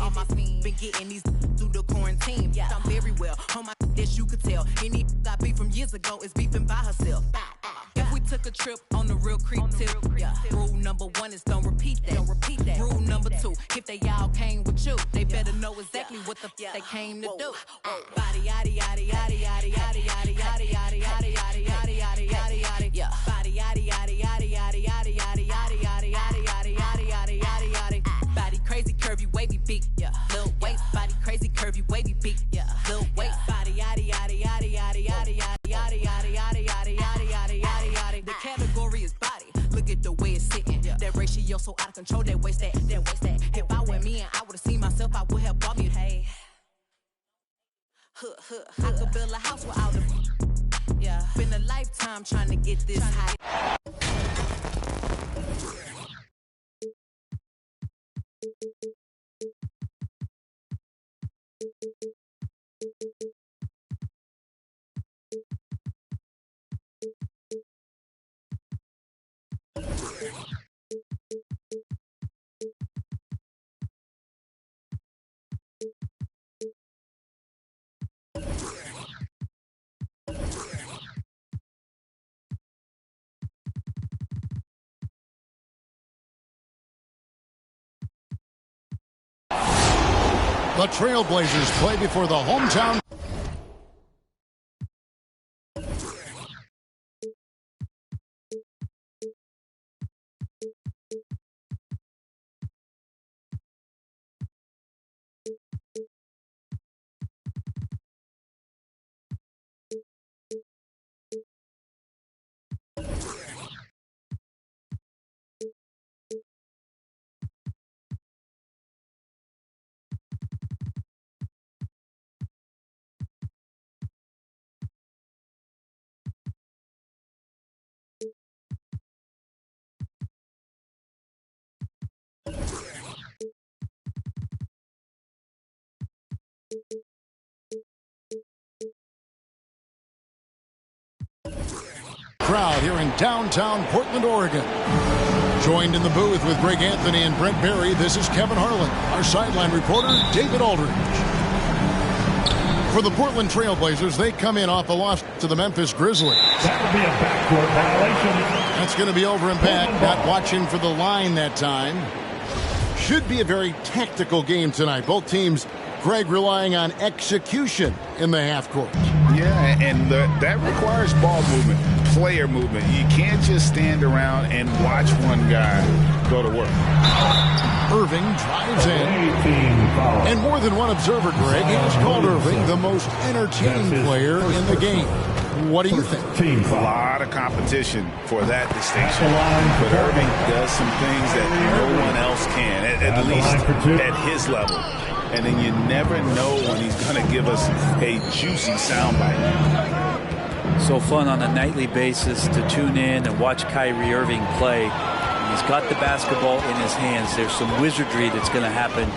All my been getting these through the quarantine. Yeah, I'm very well. On my as you could tell. Any I beef from years ago is beefing by herself. If we took a trip on the real creep tip, rule number 1 is don't repeat that. Rule number 2, if they all came with you, they better know exactly what the they came to do. Body yaddy yaddy yaddy yaddy yaddy yaddy yaddy yaddy yaddy yaddy yaddy yaddy yaddy yaddy. Yeah. Body yaddy yaddy yaddy yaddy yaddy yaddy yaddy yaddy yaddy yaddy yaddy yaddy yaddy yaddy. Body crazy, curvy, wavy, big. Yeah. Little waist, body crazy, curvy, wavy, big. Yeah. Little waist, body yaddy yaddy yaddy yaddy yaddy yaddy yaddy yaddy yaddy yaddy yaddy yaddy yaddy yaddy. The category is body. Look at the way it's sitting. That ratio so out of control. That waist that. If I were me and I would have seen myself, I would have bought me. Hey. I could build a house without a. Yeah. Been a lifetime trying to get this high. The Trailblazers play before the hometown. Crowd here in downtown Portland, Oregon. Joined in the booth with Greg Anthony and Brent Barry, this is Kevin Harlan. Our sideline reporter, David Aldridge. For the Portland Trailblazers, they come in off a loss to the Memphis Grizzlies. That would be a backcourt violation. That's going to be over and back. Not watching for the line that time. Should be a very tactical game tonight. Both teams, Greg, relying on execution in the half court. Yeah, and that requires ball movement, player movement. You can't just stand around and watch one guy go to work. Irving drives in. And more than one observer, Greg, has called Irving the most entertaining player in the game. What do you think? A lot of competition for that distinction. But Irving does some things that no one else can, at least at his level. And then you never know when he's going to give us a juicy soundbite. So fun on a nightly basis to tune in and watch Kyrie Irving play. He's got the basketball in his hands. There's some wizardry that's going to happen,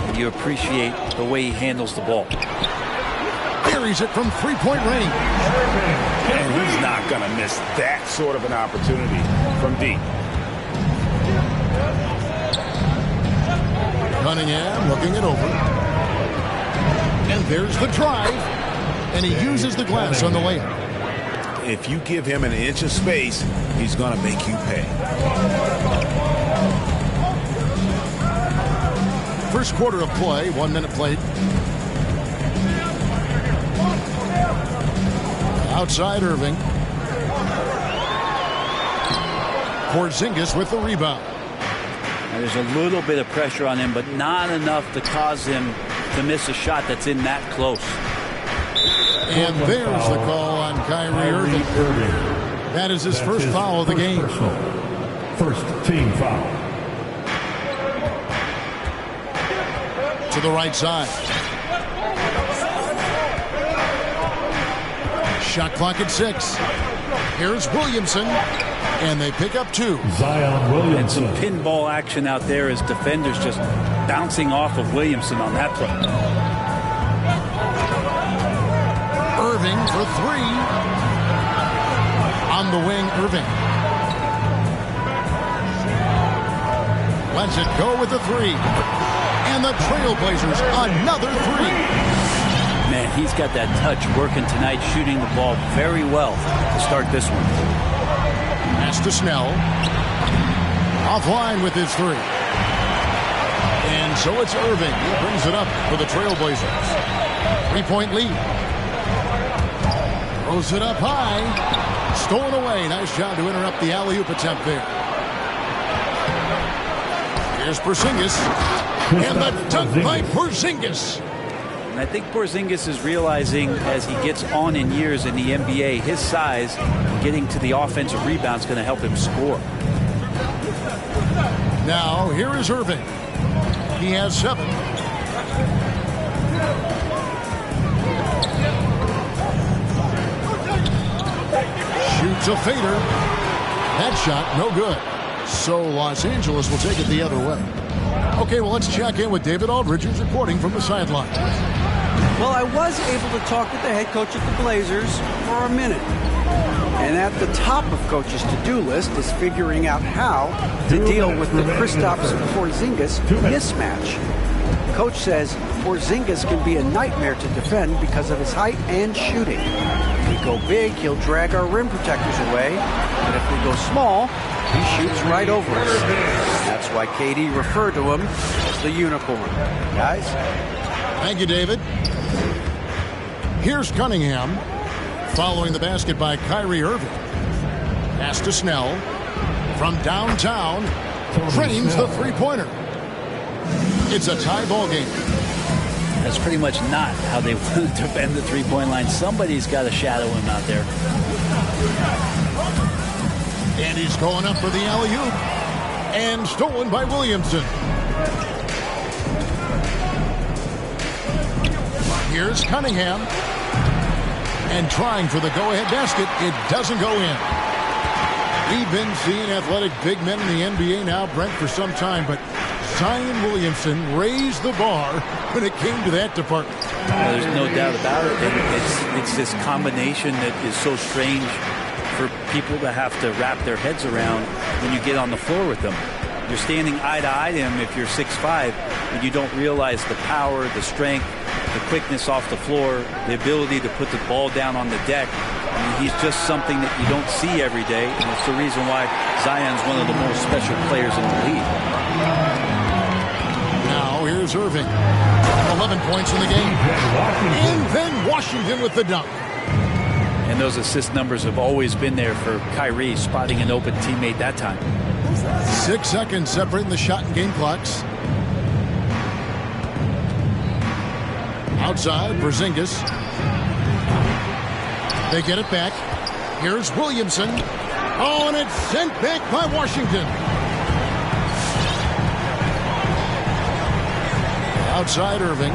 and you appreciate the way he handles the ball. Buries it from three-point range. And he's not going to miss that sort of an opportunity from deep. Cunningham looking it over. And there's the drive. And he uses the glass on the layup. If you give him an inch of space, he's going to make you pay. First quarter of play, 1 minute played. Outside Irving. Porzingis with the rebound. There's a little bit of pressure on him, but not enough to cause him to miss a shot that's in that close. And there's the call on Kyrie Irving. That is his first foul of the game. First team foul. To the right side. Shot clock at 6. Here's Williamson. And they pick up 2. Zion Williamson. And some pinball action out there as defenders just bouncing off of Williamson on that play. Irving for 3. On the wing, Irving. Lets it go with the 3. And the Trailblazers, another three. Man, he's got that touch working tonight, shooting the ball very well to start this one. Pass to Snell. Offline with his three. And so it's Irving. He brings it up for the Trailblazers. 3-point lead. Throws it up high. Stolen away. Nice job to interrupt the alley-oop attempt there. Here's Porzingis. And the dunk by Porzingis. And I think Porzingis is realizing as he gets on in years in the NBA, his size, getting to the offensive rebound is going to help him score. Now, here is Irving. He has 7. Shoots a fader. That shot, no good. So Los Angeles will take it the other way. Okay, well, let's check in with David Aldridge, who's reporting from the sideline. Well, I was able to talk with the head coach of the Blazers for a minute. And at the top of coach's to-do list is figuring out how to deal with the Kristaps Porzingis mismatch. Coach says Porzingis can be a nightmare to defend because of his height and shooting. If we go big, he'll drag our rim protectors away. But if we go small, he shoots right over us. That's why KD referred to him as the unicorn. Guys? Thank you, David. Here's Cunningham. Following the basket by Kyrie Irving. Pass to Snell. From downtown, drains the three-pointer. It's a tie ball game. That's pretty much not how they want to defend the three-point line. Somebody's got to shadow him out there. And he's going up for the alley-oop. And stolen by Williamson. Here's Cunningham. And trying for the go-ahead basket. It doesn't go in. We've been seeing athletic big men in the NBA now, Brent, for some time, but Zion Williamson raised the bar when it came to that department. Well, there's no doubt about it. It's this combination that is so strange for people to have to wrap their heads around when you get on the floor with them. You're standing eye to eye to him if you're 6'5", and you don't realize the power, the strength, the quickness off the floor, the ability to put the ball down on the deck. I mean, he's just something that you don't see every day, and it's the reason why Zion's one of the most special players in the league. Now here's Irving. 11 points in the game. And then Washington with the dunk. And those assist numbers have always been there for Kyrie, spotting an open teammate that time. 6 seconds separating the shot and game clocks. Outside, Porzingis. They get it back. Here's Williamson. Oh, and it's sent back by Washington. Outside, Irving.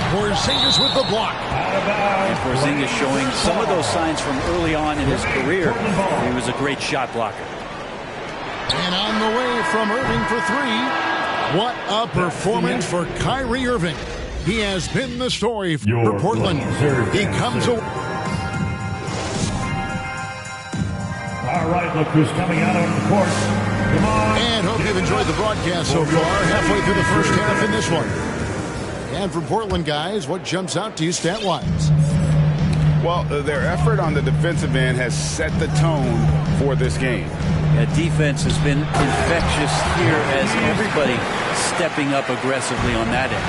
Porzingis with the block. And Porzingis showing some of those signs from early on in his career. He was a great shot blocker. And on the way from Irving for 3. What a performance for Kyrie Irving. He has been the story for Portland. He comes away. All right, look who's coming out on the court. Come on. And hope you've enjoyed the broadcast so far. Halfway through the first half in this one. And from Portland, guys, what jumps out to you stat-wise? Well, their effort on the defensive end has set the tone for this game. Yeah, defense has been infectious here as everybody stepping up aggressively on that end.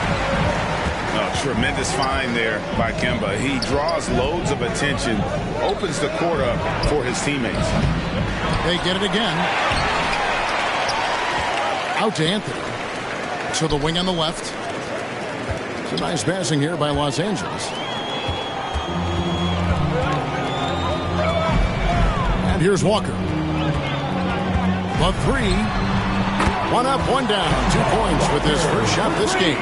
Oh, tremendous find there by Kemba. He draws loads of attention, opens the court up for his teammates. They get it again. Out to Anthony. To the wing on the left. It's a nice passing here by Los Angeles. And here's Walker. The 3. 1 up, 1 down. 2 points with his first shot this game.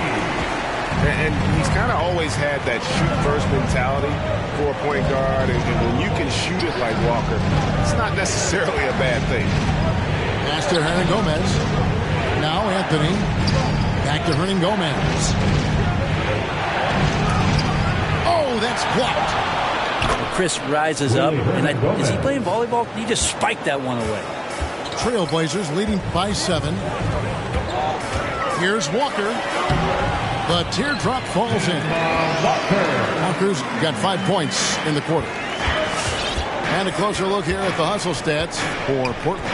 And he's kind of always had that shoot-first mentality for a point guard. And when you can shoot it like Walker, it's not necessarily a bad thing. Pass to Hernangomez. Now Anthony. Back to Hernangomez. Oh, that's blocked. Chris rises up. And is he playing volleyball? He just spiked that one away. Trailblazers leading by 7. Here's Walker. The teardrop falls in. Walker's got 5 points in the quarter. And a closer look here at the hustle stats for Portland.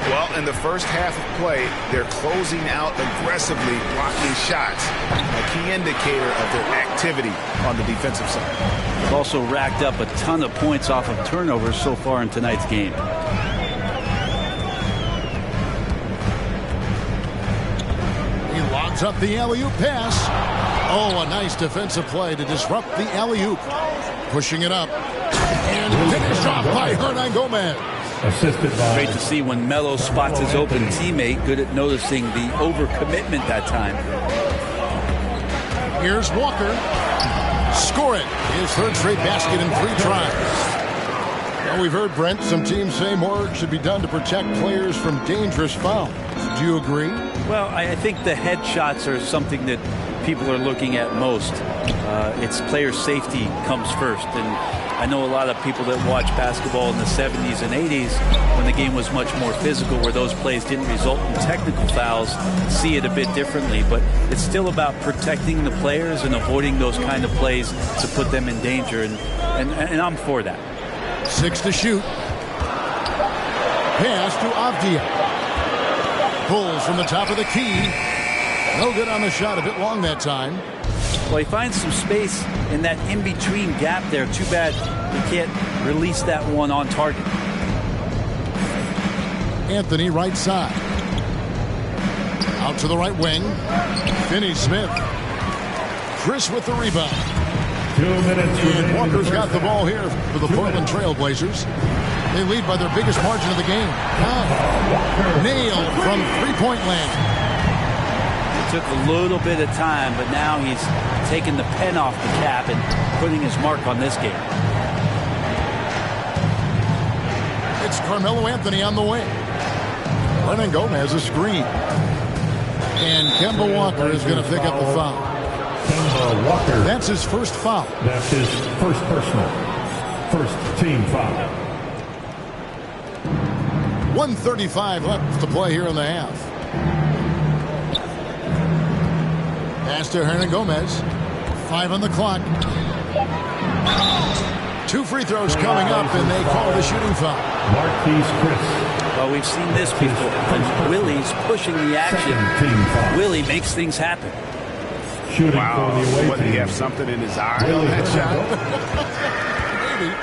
Well, in the first half of play, they're closing out aggressively, blocking shots. A key indicator of their activity on the defensive side. They've also racked up a ton of points off of turnovers so far in tonight's game. He lobs up the alley-oop pass. Oh, a nice defensive play to disrupt the alley-oop. Pushing it up. And finished off by Hernangomez. Assisted by. Great to see when Melo spots his open teammate. Good at noticing the overcommitment that time. Here's Walker. Score it. His third straight basket in 3 tries. Well, we've heard, Brent, some teams say more should be done to protect players from dangerous fouls. Do you agree? Well, I think the headshots are something that people are looking at most. It's player safety comes first. And I know a lot of people that watch basketball in the 70s and 80s when the game was much more physical, where those plays didn't result in technical fouls, see it a bit differently. But it's still about protecting the players and avoiding those kind of plays to put them in danger. And I'm for that. 6 to shoot. Pass to Avdia. Pulls from the top of the key. No good on the shot. A bit long that time. Well, he finds some space in that in-between gap there. Too bad he can't release that one on target. Anthony right side. Out to the right wing. Finney-Smith. Chris with the rebound. 2 minutes. And Walker's got the ball here for the Portland Trailblazers. They lead by their biggest margin of the game. Nailed from three-point land. Took a little bit of time, but now he's taking the pen off the cap and putting his mark on this game. It's Carmelo Anthony on the wing. Hernangomez a screen. And Kemba Walker is going to pick up the foul. Kemba Walker. That's his first foul. That's his first personal. First team foul. 1:35 left to play here in the half. Pass to Hernangomez. 5 on the clock. 2 free throws coming up, and they call the shooting foul. Marquise Chris. Well, we've seen this before. When Willie's pushing the action, Willie makes things happen. Shooting Wow. for the away What, did he team. have something in his eye on that shot? Maybe.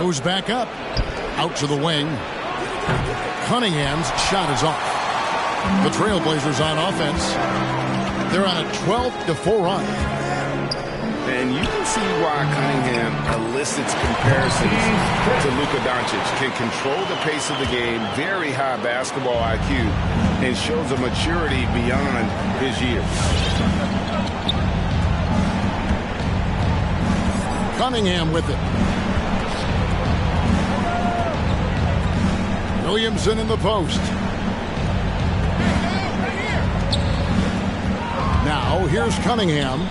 Goes back up. Out to the wing. Cunningham's shot is off. The Trailblazers on offense. They're on a 12-4 run. And you can see why Cunningham elicits comparisons to Luka Doncic. Can control the pace of the game, very high basketball IQ, and shows a maturity beyond his years. Cunningham with it. Williamson in the post. Now here's Cunningham.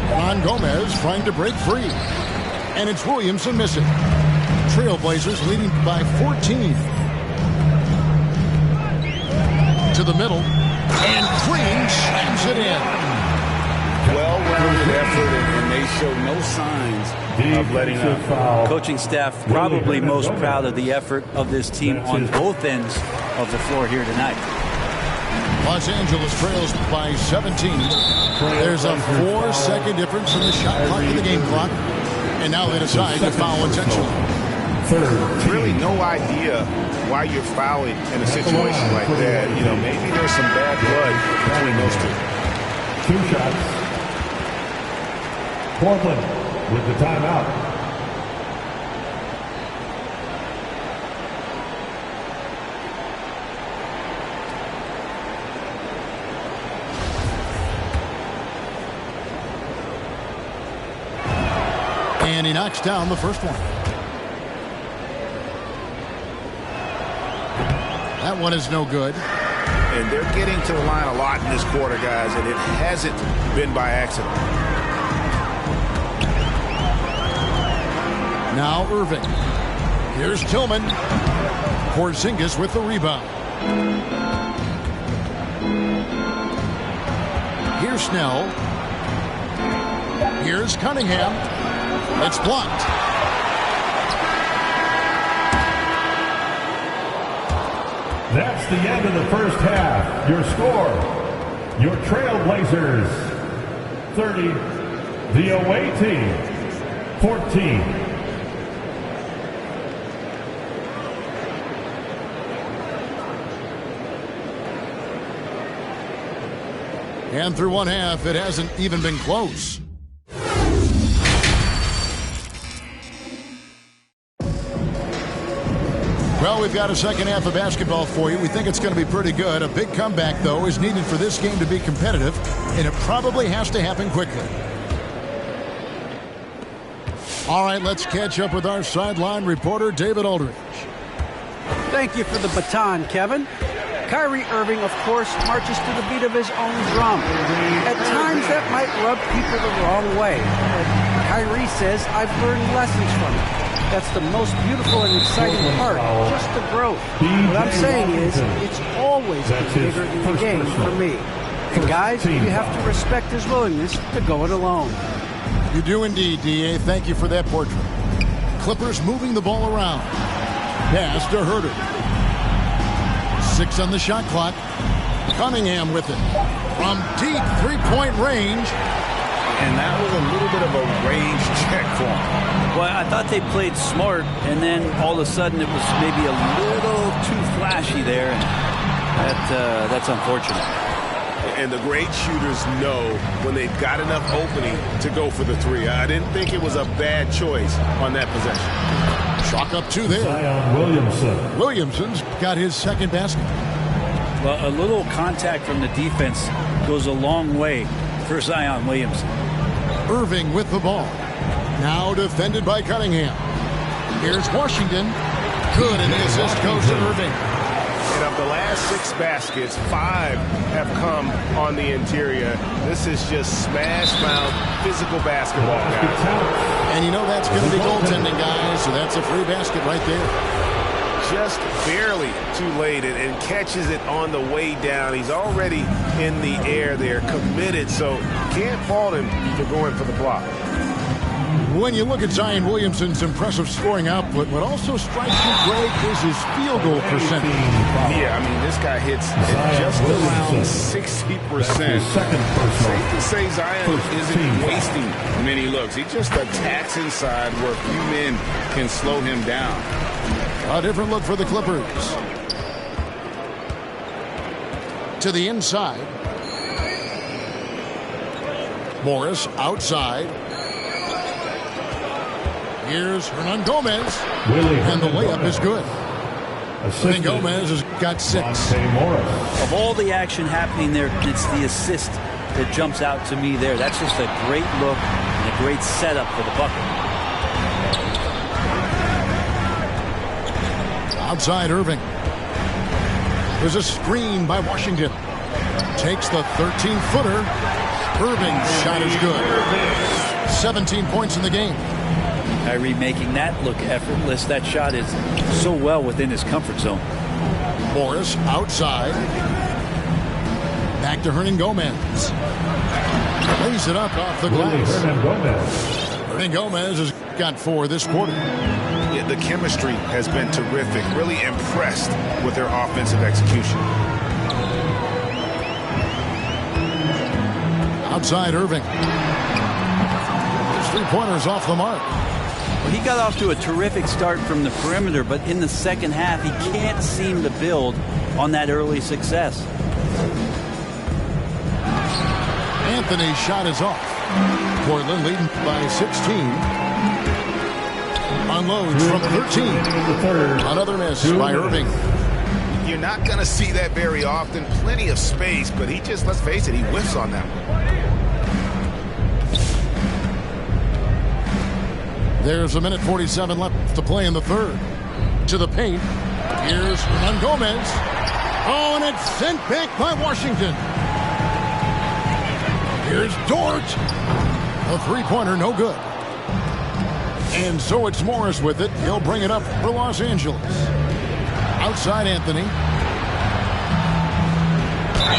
Hernangomez trying to break free. And it's Williamson missing. Trailblazers leading by 14. To the middle. And Green slams it in. Well-rounded effort, and they show no signs of letting up. Coaching staff probably most proud of the effort of this team on both ends of the floor here tonight. Los Angeles trails by 17. There's a 4-second difference in the shot clock to the game clock. And now they decide to foul intentionally. Really no idea why you're fouling in a situation like that. You know, maybe there's some bad blood between those two. 2 shots. Portland with the timeout. And he knocks down the first one. That one is no good. And they're getting to the line a lot in this quarter, guys, and it hasn't been by accident. Now Irving. Here's Tillman. Porzingis with the rebound. Here's Snell. Here's Cunningham. It's blocked. That's the end of the first half. Your score, your Trailblazers 30, the away team 14. And through one half, it hasn't even been close. Well, we've got a second half of basketball for you. We think it's going to be pretty good. A big comeback, though, is needed for this game to be competitive, and it probably has to happen quickly. All right, let's catch up with our sideline reporter, David Aldridge. Thank you for the baton, Kevin. Kyrie Irving, of course, marches to the beat of his own drum. At times, that might rub people the wrong way. But Kyrie says, I've learned lessons from it. That's the most beautiful and exciting part, just the growth. What I'm saying is, it's always been bigger in the game for me. And guys, you have to respect his willingness to go it alone. You do indeed, D.A. Thank you for that portrait. Clippers moving the ball around. Pass to Herter. 6 on the shot clock. Cunningham with it. From deep three-point range. And that was a little bit of a range check for him. Well, I thought they played smart, and then all of a sudden it was maybe a little too flashy there. And that's unfortunate. And the great shooters know when they've got enough opening to go for the three. I didn't think it was a bad choice on that possession. Chalk up 2 there. Zion Williamson. Williamson's got his second basket. Well, a little contact from the defense goes a long way for Zion Williamson. Irving with the ball. Now defended by Cunningham. Here's Washington. Good, and the assist goes to Irving. And of the last 6 baskets, 5 have come on the interior. This is just smash-mouth physical basketball, guys. And you know that's going to be goaltending, guys, so that's a free basket right there. Just barely too late and catches it on the way down. He's already in the air there, committed, so can't fault him for going for the block. When you look at Zion Williamson's impressive scoring output, what also strikes you, Greg, is his field goal percentage. Yeah, I mean, this guy hits at just around 60%. Safe to say Zion isn't wasting many looks. He just attacks inside where few men can slow him down. A different look for the Clippers. To the inside. Morris outside. Here's Hernangomez. And the layup is good. Hernangomez has got 6. Of all the action happening there, it's the assist that jumps out to me there. That's just a great look and a great setup for the bucket. Outside Irving. There's a screen by Washington. Takes the 13-footer. Irving's shot is good. 17 points in the game. Kyrie making that look effortless. That shot is so well within his comfort zone. Morris outside. Back to Hernangomez. Lays it up off the glass. Hernangomez has got 4 this quarter. Yeah, the chemistry has been terrific. Really impressed with their offensive execution. Outside Irving. His 3-pointers off the mark. Well, he got off to a terrific start from the perimeter, but in the second half, he can't seem to build on that early success. Anthony's shot is off. Portland leading by 16. Unloads from 13. Another miss by Irving. You're not going to see that very often. Plenty of space, but he just, let's face it, he whiffs on that one. There's 1:47 left to play in the third. To the paint. Here's Hernangomez. Oh, and it's sent back by Washington. Here's Dort. A 3-pointer, no good. And so it's Morris with it. He'll bring it up for Los Angeles. Outside Anthony.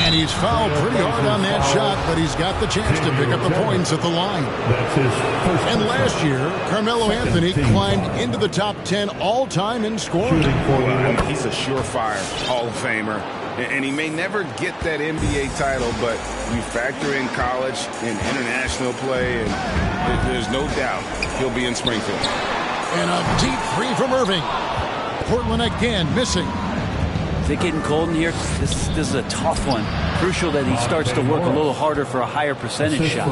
And he's fouled pretty hard on that shot, but he's got the chance to pick up the points at the line. And last year, Carmelo Anthony climbed into the top 10 all-time in scoring. Well, he's a surefire Hall of Famer. And he may never get that NBA title, but you factor in college and international play, and there's no doubt he'll be in Springfield. And a deep three from Irving. Portland again missing. Is it getting cold in here? This is a tough one. Crucial that he starts to work a little harder for a higher percentage shot.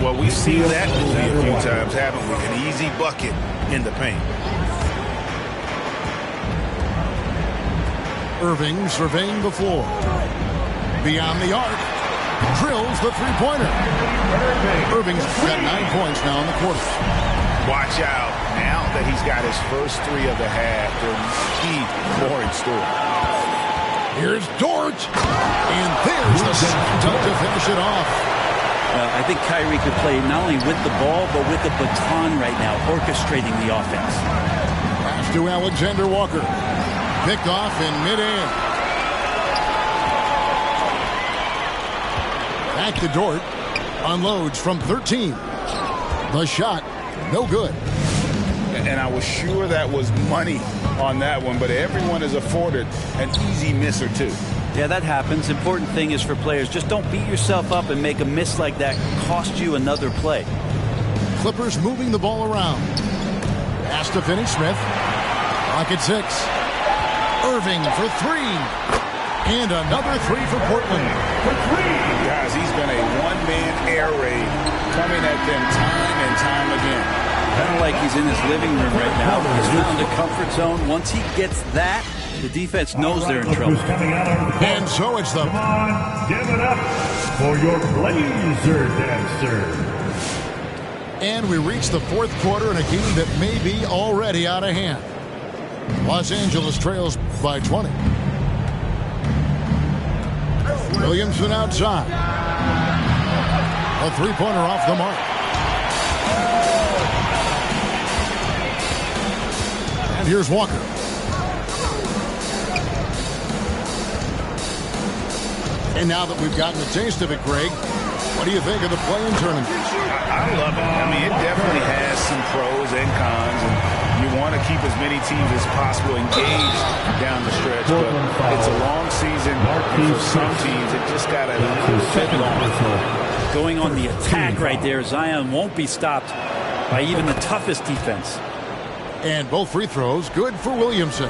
Well, we've seen that movie a few times, haven't we? An easy bucket in the paint. Irving surveying the floor. Beyond the arc. Drills the three-pointer. Irving's got 9 points now in the quarter. Watch out. Now that he's got his first three of the half, there's more in store. Here's Dort. And there's the second touch to finish it off. I think Kyrie could play not only with the ball, but with the baton right now, orchestrating the offense. Pass to Alexander Walker. Picked off in midair. Back to Dort. Unloads from 13. The shot, no good. And I was sure that was money on that one, but everyone is afforded an easy miss or two. Yeah, that happens. Important thing is for players, just don't beat yourself up and make a miss like that cost you another play. Clippers moving the ball around. Pass to Finney-Smith. Clock at 6. Irving for three. And another three for Portland. Guys, he's been a one-man air raid coming at them time and time again. Kind of like he's in his living room right now. He's found a comfort zone. Once he gets that, the defense knows they're in trouble. And so it's the... Come on, give it up for your Blazer dancer. And we reach the fourth quarter in a game that may be already out of hand. Los Angeles trails by 20. Williamson outside. A three-pointer off the mark. And here's Walker. And now that we've gotten a taste of it, Greg, what do you think of the play-in tournament? I love it. I mean, it definitely has some pros and cons, and you want to keep as many teams as possible engaged down the stretch, but it's a long season, and for some teams, it just got a little bit long. Going on the attack right there, Zion won't be stopped by even the toughest defense. And both free throws good for Williamson.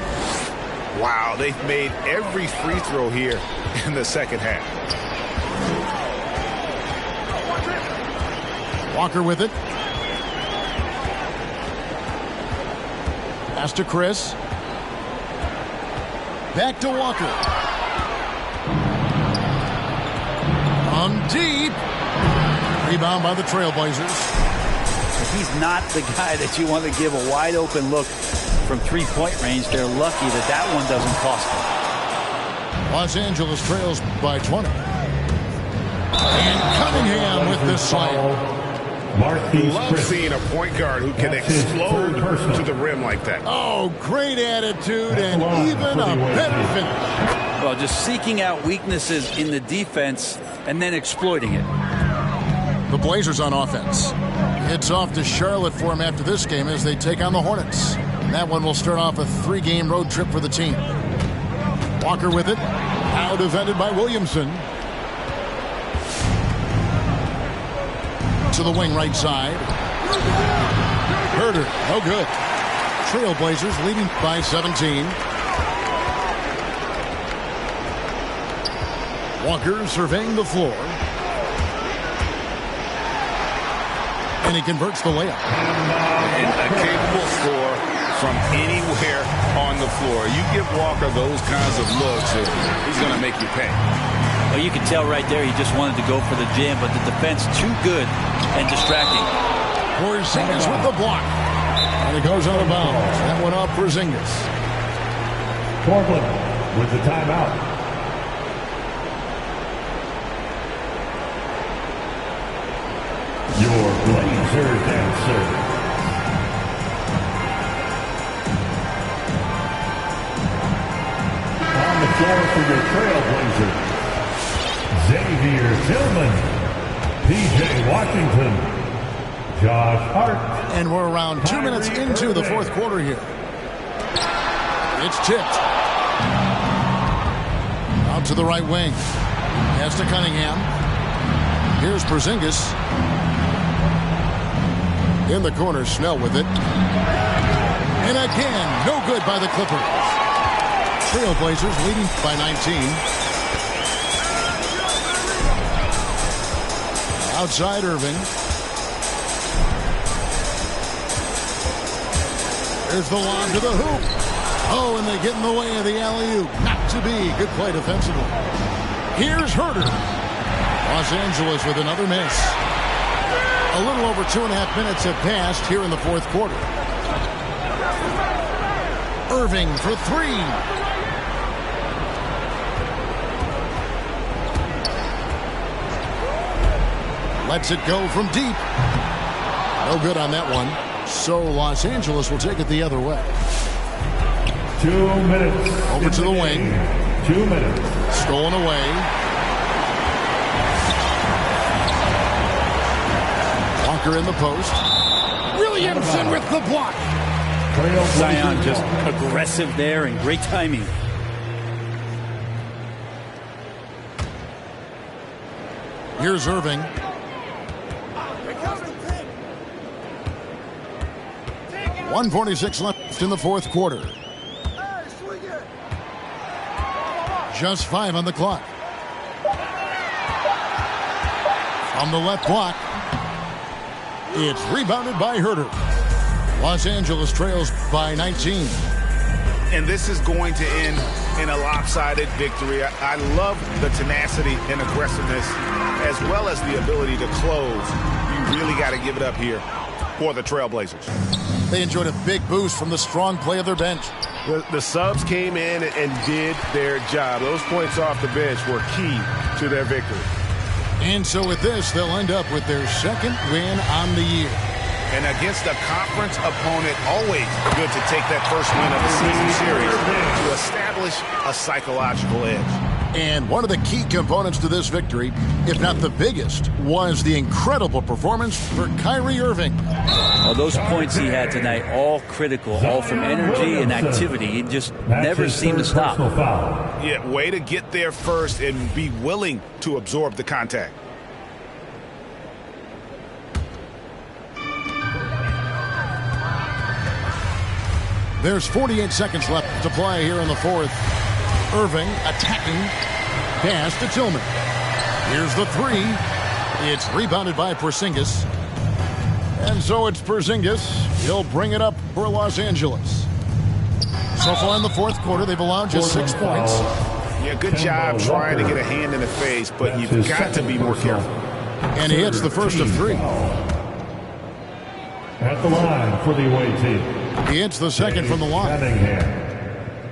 Wow, they've made every free throw here in the second half. Walker with it. Pass to Chris. Back to Walker. Deep. Rebound by the Trailblazers. He's not the guy that you want to give a wide open look from three-point range. They're lucky that that one doesn't cost them. Los Angeles trails by 20. And Cunningham with this slam. Love seeing a point guard who can explode to the rim like that. Oh, great attitude and even a better finish. Well, just seeking out weaknesses in the defense and then exploiting it. The Blazers on offense. It's off to Charlotte for him after this game as they take on the Hornets. And that one will start off a 3-game road trip for the team. Walker with it. Now defended by Williamson. To the wing right side. Herder, no good. Trailblazers leading by 17. Walker surveying the floor. And he converts the layup. And a capable score from anywhere on the floor. You give Walker those kinds of looks, he's going to make you pay. Well, you can tell right there he just wanted to go for the jam, but the defense too good and distracting. Porzingis with the block. And it goes out of bounds. That one off Porzingis. Portland with the timeout. Your Blazer dancer. floor for your Trailblazers, Xavier Tillman, P.J. Washington, Josh Hart. And we're around 2 minutes into the fourth quarter here. It's tipped. Out to the right wing. Pass to Cunningham. Here's Porzingis. In the corner, Snell with it. And again, no good by the Clippers. Trailblazers leading by 19. Outside Irving. There's the lob to the hoop. Oh, and they get in the way of the alley-oop. Not to be. Good play defensively. Here's Herter. Los Angeles with another miss. A little over 2.5 minutes have passed here in the fourth quarter. Irving for three. Lets it go from deep. No good on that one. So Los Angeles will take it the other way. 2 minutes. Over to the wing. 2 minutes. Stolen away. Walker in the post. Williamson with the block. Zion just aggressive there and great timing. Here's Irving. .146 left in the fourth quarter. Just 5 on the clock. From the left block. It's rebounded by Herter. Los Angeles trails by 19. And this is going to end in a lopsided victory. I love the tenacity and aggressiveness as well as the ability to close. You really got to give it up here for the Trailblazers. They enjoyed a big boost from the strong play of their bench. The subs came in and did their job. Those points off the bench were key to their victory. And so with this, they'll end up with their second win on the year. And against a conference opponent, always good to take that first win of the season series to establish a psychological edge. And one of the key components to this victory, if not the biggest, was the incredible performance for Kyrie Irving. Well, those points he had tonight, all critical, all from energy and activity. He just never seemed to stop. Yeah, way to get there first and be willing to absorb the contact. There's 48 seconds left to play here in the fourth. Irving attacking. Pass to Tillman. Here's the three. It's rebounded by Porzingis. And so it's Porzingis. He'll bring it up for Los Angeles. So far in the fourth quarter, they've allowed just 6 points. Yeah, good job trying to get a hand in the face, but you've got to be more careful. And he hits the first of 3. At the line for the away team. He hits the second from the line. Cunningham.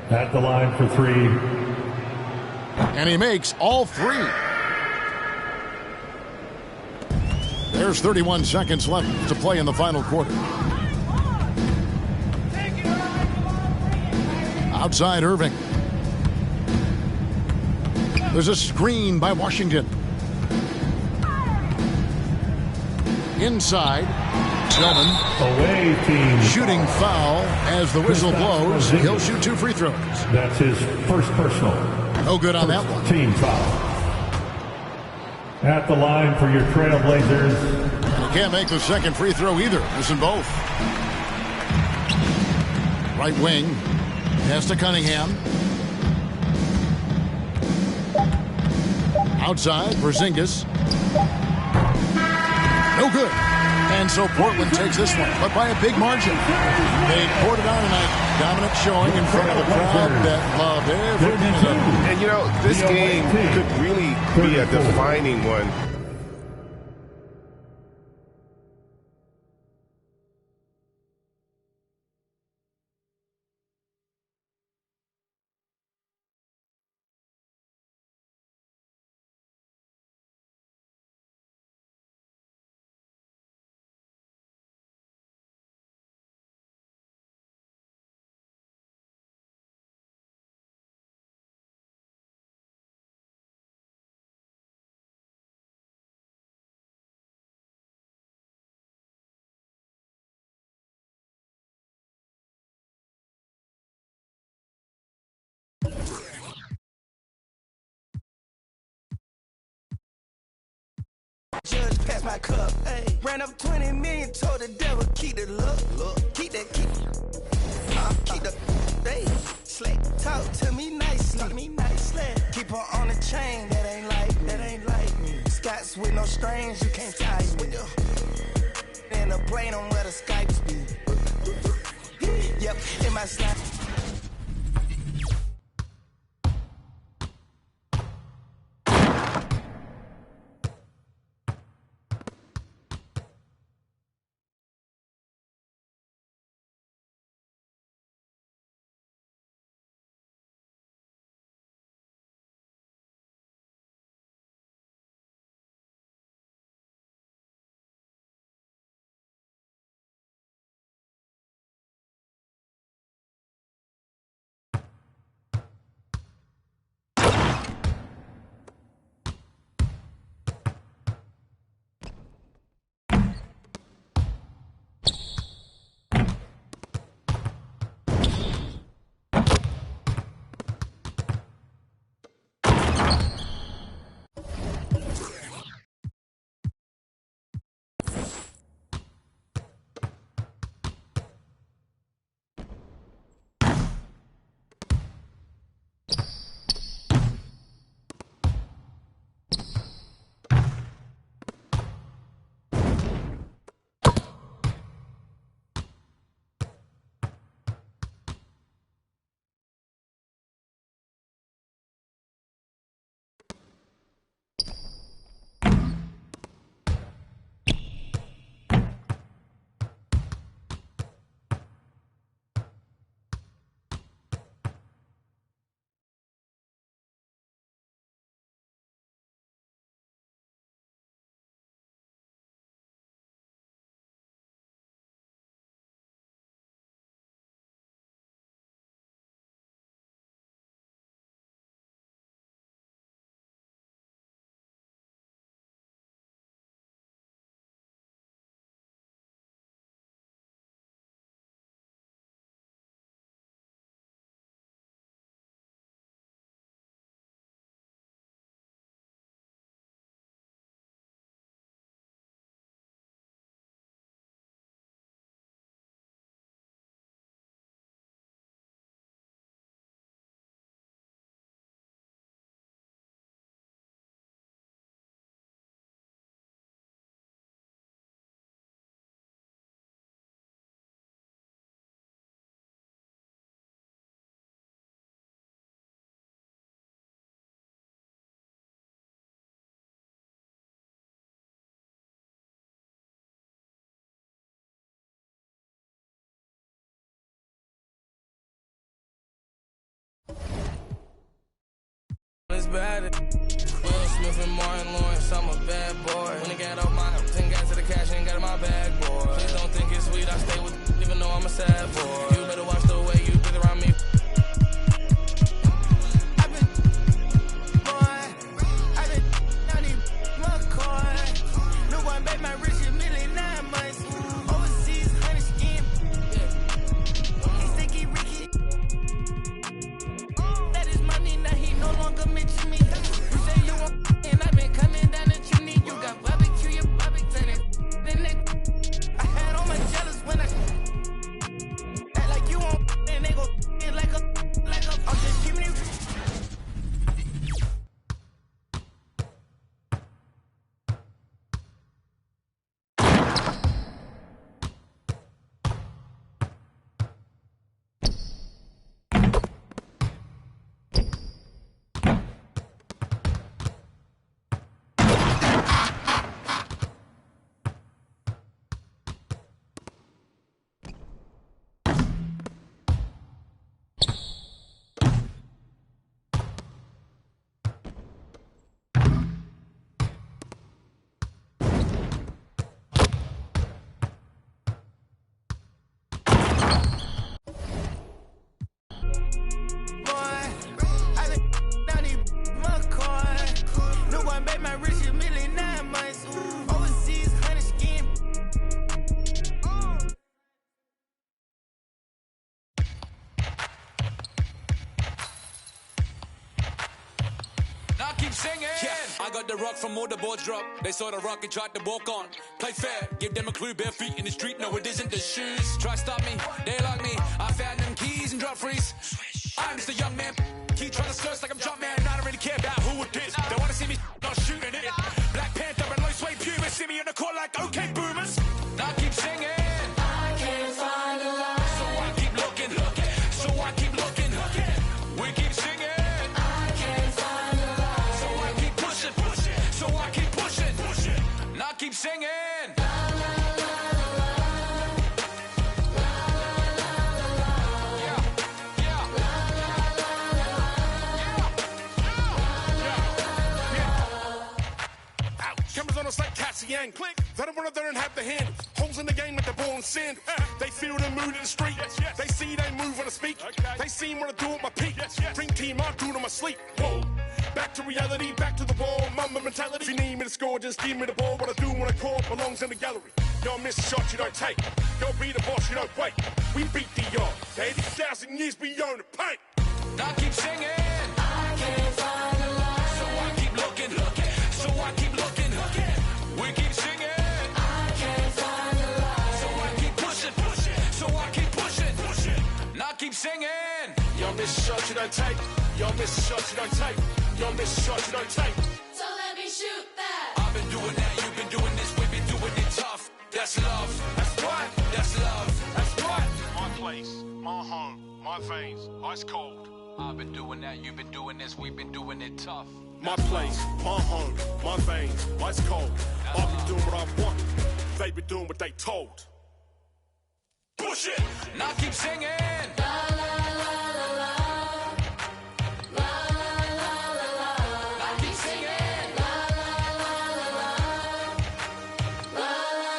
At the line for 3. And he makes all 3. There's 31 seconds left to play in the final quarter. Outside Irving. There's a screen by Washington. Inside. Tillman. Away team. Shooting foul as the whistle blows. He'll shoot 2 free throws. That's his first personal. No good on that one. Team foul. At the line for your Trailblazers. And he can't make the second free throw either. Missing both. Right wing. Pass to Cunningham. Outside, Porzingis. No good. And so Portland takes this one, but by a big margin. They poured it on tonight. Dominant showing in front of a crowd that loved every minute of it. And, you know, this game could really be a defining one that's my cup. Ay. Ran up 20 million, told the devil, keep the look, keep that, keep the, hey, slick, talk to me nicely, keep her on the chain, that ain't like me, Scots with no strings, you can't tie me, in a plane on where the Skypes be, yep, in my snap. It's bad. Will Smith and Martin Lawrence, I'm a bad boy. When it got off my 10 got to the cash, ain't got in my bag, boy. Please don't think it's sweet, I stay with even though I'm a sad boy. You better watch the way you breathe around me. I had all my jealous when I act like you won't. keep singing. Yeah, I got the rock from all the boards drop. They saw the rock and tried to walk on. Play fair, give them a clue. Bare feet in the street, no it isn't the shoes. Try stop me, they like me. I found them keys and drop freeze. I'm just a young man. Keep trying to search like I'm Jump Man. I don't really care about who it is. They wanna see me not shooting it. Black Panther and low suede pumas. See me in the court like okay boomers. Now I keep singing. I can't find a lie. So I keep looking. So I keep looking. We keep singing. I can't find a lie. So I keep pushing. So I keep pushing. Now I keep singing. Like Cassian, click. They don't want to learn have the handles. Holes in the game with the ball and sandals. They feel the mood in the street. They see they move when I speak. They see what I do with my peak. Dream team, I do it on my sleep. Whoa. Back to reality, back to the ball. Mama mentality. If you need me to score, just give me the ball. What I do when I call belongs in the gallery. Y'all miss a shot, you don't take. Y'all be the boss, you don't wait. We beat the yard. 80,000 years beyond the paint. Now I keep singing. I can't find a lie. So I keep looking. So I keep looking. We keep singing. I can't find a lie. So I keep pushing. So I keep pushing. Now I keep singing. Y'all miss a shot, you don't take. Y'all miss a shot, you don't take. Y'all miss a shot, you don't take. So let me shoot that. I've been doing that, you've been doing this, we've been doing it tough. That's love. That's right. That's love. That's right. My place, my home, my veins, ice cold. I've been doing that, you've been doing this, we've been doing it tough. My place, my home, my veins, ice cold. I've been doing what I want. They been doing what they told. Push it. Now I keep singing. La la la la la. La la la la la. Now I keep singing. La la la la la. La la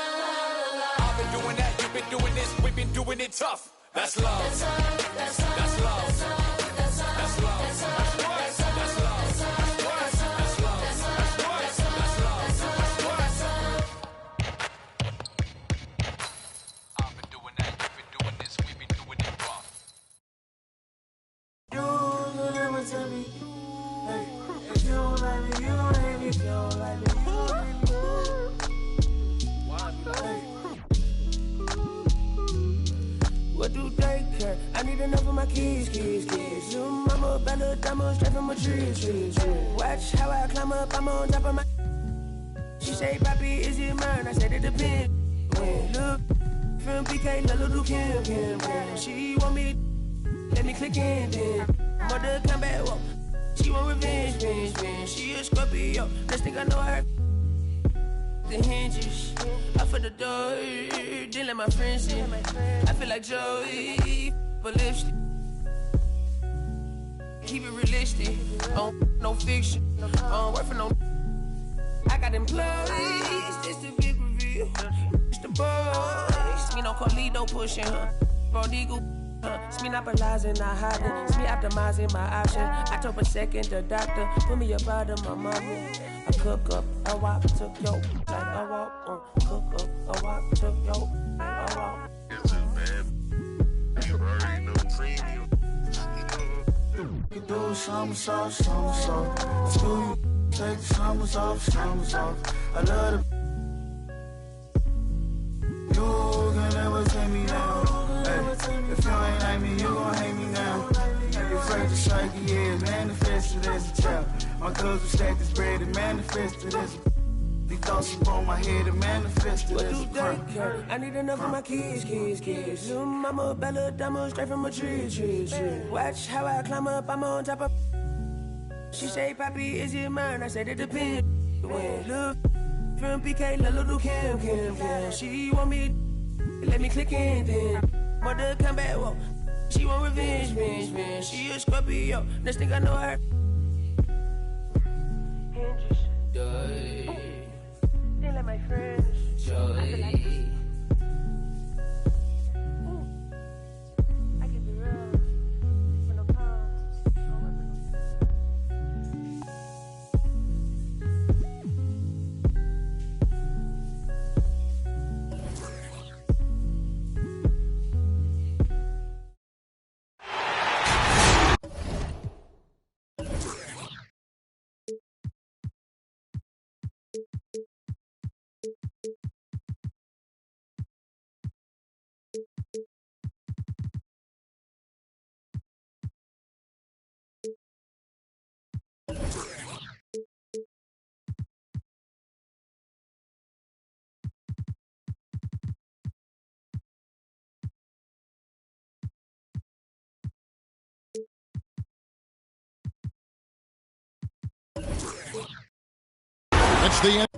la la. I've been doing that, you've been doing this, we've been doing it tough. That's love. That's love. That's love. That's love. That's love. That's love. That's love. That's love. That's love. What do they care? I need enough of my kids. Little mama, bad little diamond, straight from my trees. Watch how I climb up, I'm on top of my. She say, Papi, is it mine? I said it depends. When look from PK, little Kim. She want me, let me click in then. Mother come back, whoa. She want revenge. She a Scorpio, next thing I know her. The hinges, I for the door, then let my friends in. I feel like Joey, but lipstick. Keep it realistic, no fiction, work for no. I got employees, this the big reveal. It's the boys, me no Carlito pushing her. Prodigal, it's me not monopolizing, not hiding. It's me optimizing my option. I took a second, the doctor put me up out of my mama. I cook up, I walk, took yo, like I walk, cook up, I walk, took yo, like I walk. It's just bad. You already know premium. You do somersault. School you, take the summers off. I love the. You can never take me down. Hey, if you ain't like me, you gon' hate me now. You're afraid to strike, yeah, manifested as a child. My cousin stacked this bread and manifested as a. These thoughts upon my head and manifested as a crime. I need enough of my kids. Little mama, bad little diamond, straight from my trees. Watch how I climb up, I'm on top of. She say, Papi, is it mine? I said it depends. When look from PK, little Kim. She want me, let me click in then. Mother come back, whoa. She want revenge. She a Scorpio, next thing I know her. Hinges. They let my friends. Joy. I keep it real. For no cause. the end.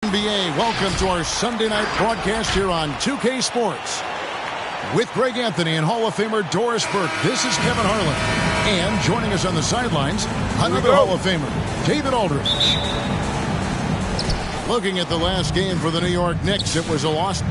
NBA, welcome to our Sunday night broadcast here on 2K Sports. With Greg Anthony and Hall of Famer Doris Burke, this is Kevin Harlan. And joining us on the sidelines, another Hall of Famer, David Aldridge. Looking at the last game for the New York Knicks, it was a loss.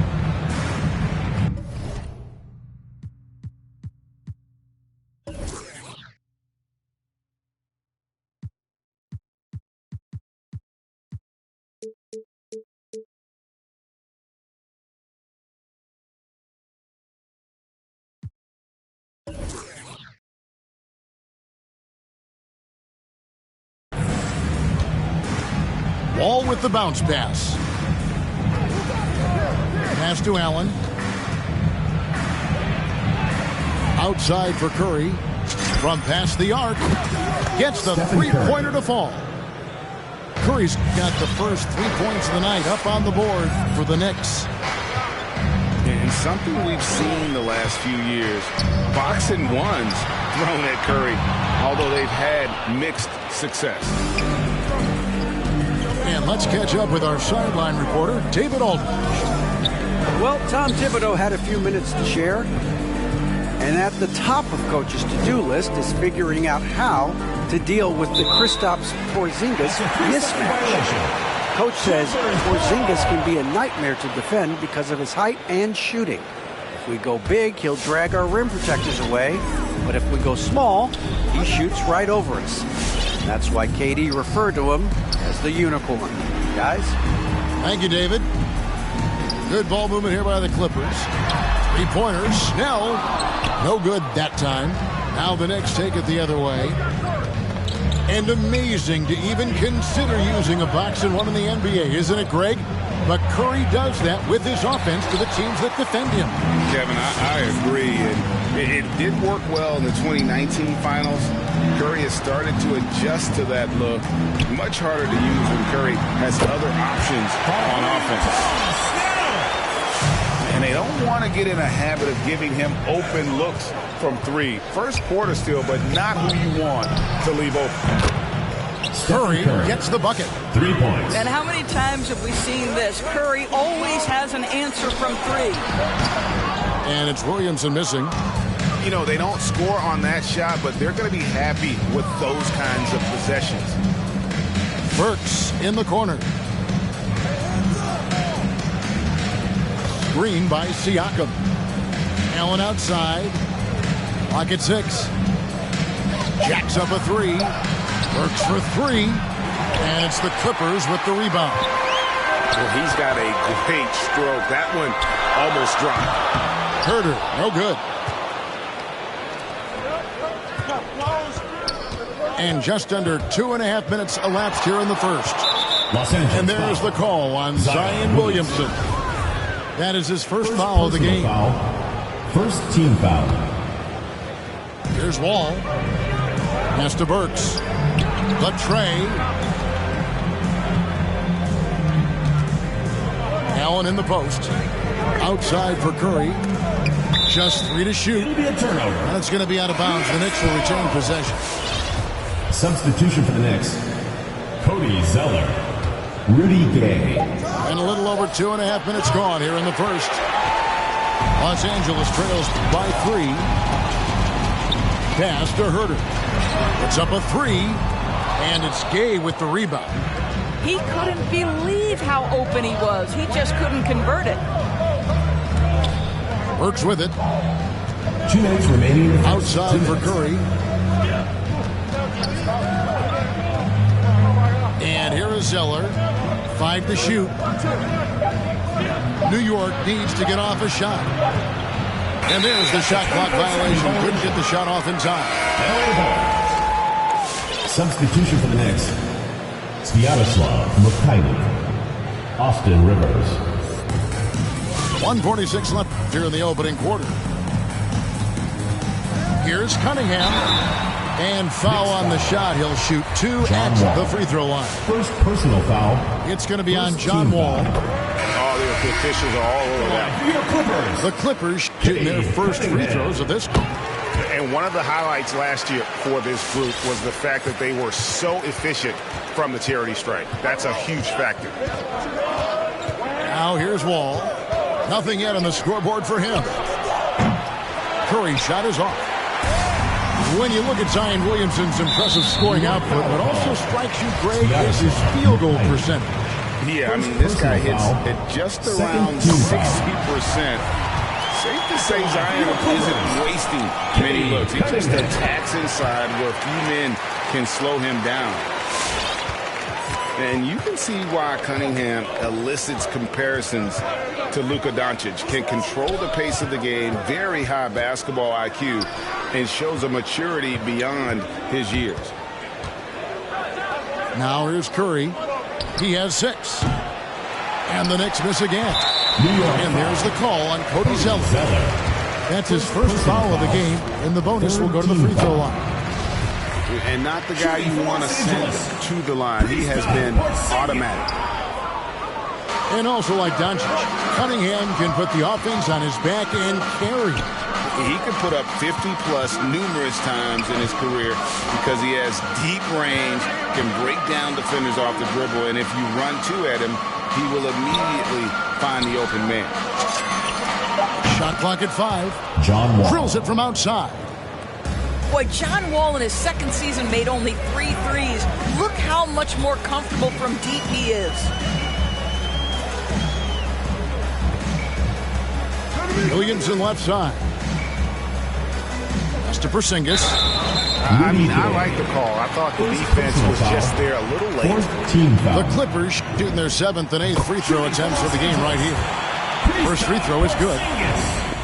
Wall with the bounce pass. Pass to Allen. Outside for Curry. From past the arc. Gets the three-pointer to fall. Curry's got the first 3 points of the night up on the board for the Knicks. And something we've seen the last few years, box and ones thrown at Curry, although they've had mixed success. And let's catch up with our sideline reporter, David Aldridge. Well, Tom Thibodeau had a few minutes to share. And at the top of Coach's to-do list is figuring out how to deal with the Kristaps Porzingis mismatch. Coach says Porzingis can be a nightmare to defend because of his height and shooting. If we go big, he'll drag our rim protectors away. But if we go small, he shoots right over us. That's why KD referred to him as the unicorn. Guys? Thank you, David. Good ball movement here by the Clippers. Three-pointers. Snell. No good that time. Now the Knicks take it the other way. And amazing to even consider using a box and one in the NBA, isn't it, Greg? But Curry does that with his offense to the teams that defend him. Kevin, I agree. And it did work well in the 2019 finals. Curry has started to adjust to that look. Much harder to use when Curry has other options on offense. And they don't want to get in a habit of giving him open looks from three. First quarter still, but not who you want to leave open. Curry gets the bucket. 3 points. And how many times have we seen this? Curry always has an answer from three. And it's Williamson missing. You know, they don't score on that shot, but they're going to be happy with those kinds of possessions. Burks in the corner. Screen by Siakam. Allen outside. Clock at 6. Jacks up a three. Burks for three. And it's the Clippers with the rebound. Well, he's got a great stroke. That one almost dropped. Herder, no good. And just under 2.5 minutes elapsed here in the first. And there's the call on Zion Williamson. That is his first foul of the game. First team foul. Here's Wall. Pass to Burks. The tray. Allen in the post. Outside for Curry. Just 3 to shoot. It'll be a turnover. And it's going to be out of bounds. The Knicks will retain possession. Substitution for the Knicks. Cody Zeller. Rudy Gay. And a little over 2.5 minutes gone here in the first. Los Angeles trails by 3. Pass to Herder. It's up a 3. And it's Gay with the rebound. He couldn't believe how open he was. He just couldn't convert it. Burks with it. 2 minutes remaining. Outside for Curry. And here is Zeller. 5 to shoot. New York needs to get off a shot. And there's the shot clock violation. Couldn't get the shot off in time. Substitution for the Knicks. Sviatoslav Mikhailuk. Austin Rivers. 1:46 left here in the opening quarter. Here's Cunningham. And foul on the shot. He'll shoot 2 at the free throw line. First personal foul. It's going to be on John Wall. Oh, the officials are all over that. The Clippers shooting their first free throws of this group. And one of the highlights last year for this group was the fact that they were so efficient from the charity stripe. That's a huge factor. Now here's Wall. Nothing yet on the scoreboard for him. Curry's shot is off. When you look at Zion Williamson's impressive scoring output, what also strikes you, Greg, is his field goal percentage. Yeah, I mean, this guy hits at just around 60%. Safe to say Zion isn't wasting many looks. He just attacks inside where few men can slow him down. And you can see why Cunningham elicits comparisons to Luka Doncic. Can control the pace of the game, very high basketball IQ, and shows a maturity beyond his years. Now here's Curry. He has 6. And the Knicks miss again. And there's the call on Cody Zeller. That's his first foul of the game, and the bonus will go to the free throw line. And not the guy you want to send to the line. He has been automatic. And also like Doncic, Cunningham can put the offense on his back and carry. He can put up 50-plus numerous times in his career because he has deep range, can break down defenders off the dribble, and if you run 2 at him, he will immediately find the open man. Shot clock at 5. John Wall drills it from outside. Boy, John Wall in his second season made only 3 threes. Look how much more comfortable from deep he is. Williamson left side. That's to Porzingis. I mean, I like the call. I thought the defense was just there a little late. The Clippers shooting their 7th and 8th free throw attempts of the game right here. First free throw is good.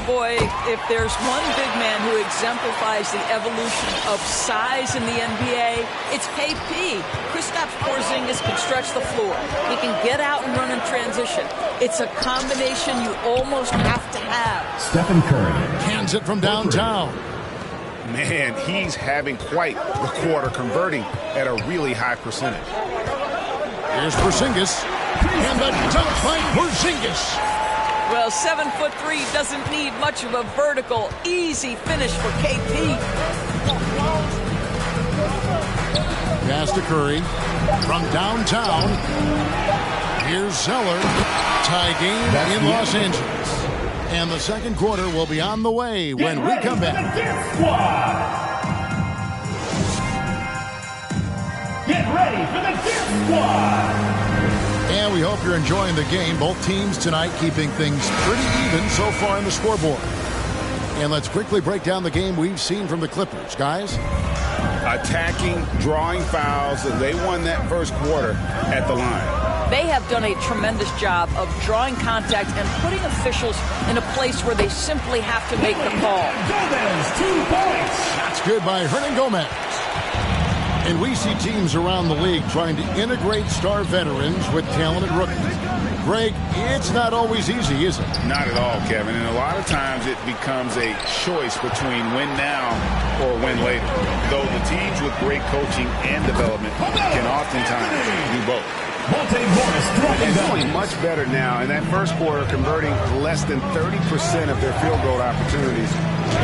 Boy, if there's one big man who exemplifies the evolution of size in the NBA, it's KP. Kristaps Porzingis can stretch the floor. He can get out and run in transition. It's a combination you almost have to have. Stephen Curry hands it from downtown. Man, he's having quite the quarter, converting at a really high percentage. Here's Porzingis. And the dunk by Porzingis. Well, 7'3" doesn't need much of a vertical, easy finish for KP. Pass to Curry from downtown. Here's Zeller. Tie game in Los Angeles. And the second quarter will be on the way when we come back. Get ready for the Dip Squad! And we hope you're enjoying the game. Both teams tonight keeping things pretty even so far on the scoreboard. And let's quickly break down the game we've seen from the Clippers, guys. Attacking, drawing fouls. They won that first quarter at the line. They have done a tremendous job of drawing contact and putting officials in a place where they simply have to make the call. Gomez, 2 points. That's good by Hernan Gomez. And we see teams around the league trying to integrate star veterans with talented rookies. Greg, it's not always easy, is it? Not at all, Kevin. And a lot of times it becomes a choice between win now or win later. Though the teams with great coaching and development can oftentimes do both. And doing much better now. In that first quarter, converting less than 30% of their field goal opportunities,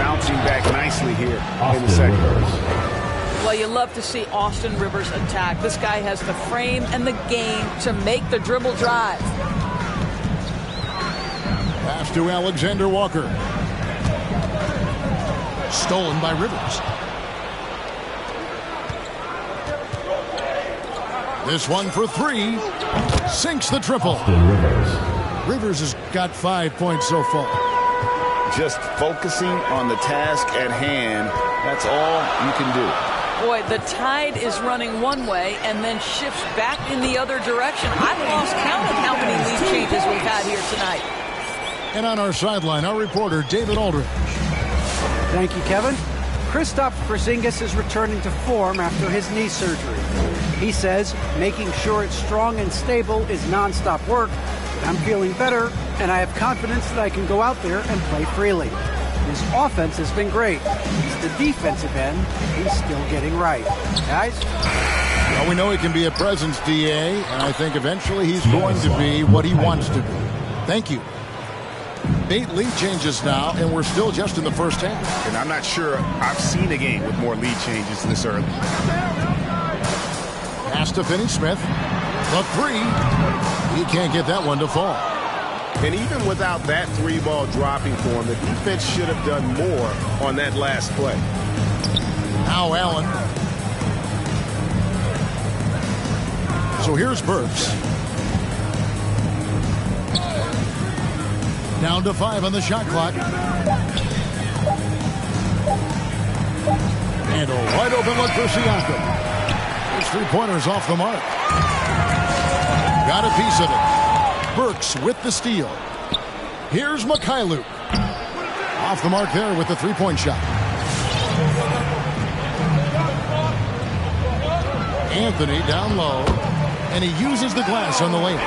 bouncing back nicely here in the second. Well, you love to see Austin Rivers attack. This guy has the frame and the game to make the dribble drive. Pass to Alexander Walker. Stolen by Rivers. This one for 3. Sinks the triple. Rivers has got 5 points so far. just focusing on the task at hand, that's all you can do. Boy, the tide is running one way and then shifts back in the other direction. I've lost count of how many lead changes we've had here tonight. And on our sideline, our reporter, David Aldridge. Thank you, Kevin. Kristaps Porzingis is returning to form after his knee surgery. He says making sure it's strong and stable is nonstop work. I'm feeling better, and I have confidence that I can go out there and play freely. His offense has been great. It's the defensive end he's still getting right. Guys? Well, we know he can be a presence, DA, and I think eventually he's going to be what he wants to be. Thank you. 8 lead changes now, and we're still just in the first half. And I'm not sure I've seen a game with more lead changes this early. Pass to Finney-Smith. The 3. He can't get that one to fall. And even without that 3-ball dropping for him, the defense should have done more on that last play. Now Allen. So here's Burks. Down to 5 on the shot clock. And a wide open look for Siakam. His 3-pointers off the mark. Got a piece of it. Burks with the steal. Here's Mikhailuk. Off the mark there with the 3-point shot. Anthony down low. And he uses the glass on the layup.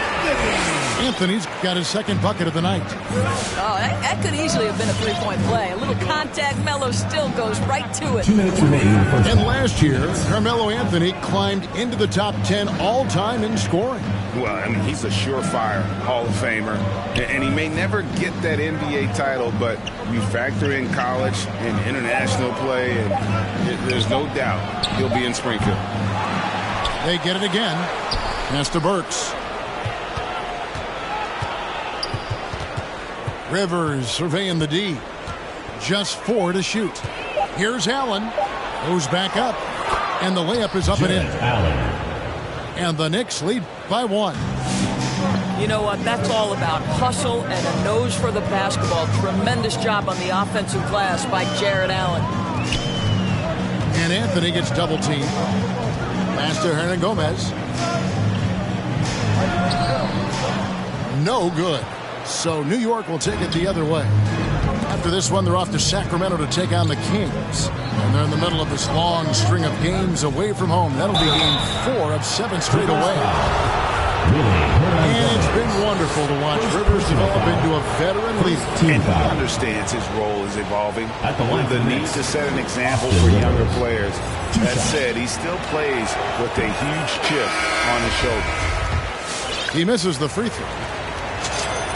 Anthony's got his second bucket of the night. Oh, that could easily have been a 3-point play. A little contact, Melo still goes right to it. 2 minutes remaining in the first. And last year, Carmelo Anthony climbed into the top 10 all-time in scoring. Well, I mean, he's a surefire Hall of Famer. And he may never get that NBA title, but you factor in college and international play, and there's no doubt he'll be in Springfield. They get it again. Pass to Burks. Rivers surveying the D. Just 4 to shoot. Here's Allen. Goes back up. And the layup is up and in. And the Knicks lead by 1. You know what? That's all about hustle and a nose for the basketball. Tremendous job on the offensive glass by Jared Allen. And Anthony gets double teamed. Pass to Hernan Gomez. No good. So New York will take it the other way. After this one, they're off to Sacramento to take on the Kings. And they're in the middle of this long string of games away from home. That'll be game 4 of 7 straight away. And it's been wonderful to watch Rivers develop into a veteran leader. And he understands his role is evolving. With the need to set an example for younger players. That said, he still plays with a huge chip on his shoulder. He misses the free throw.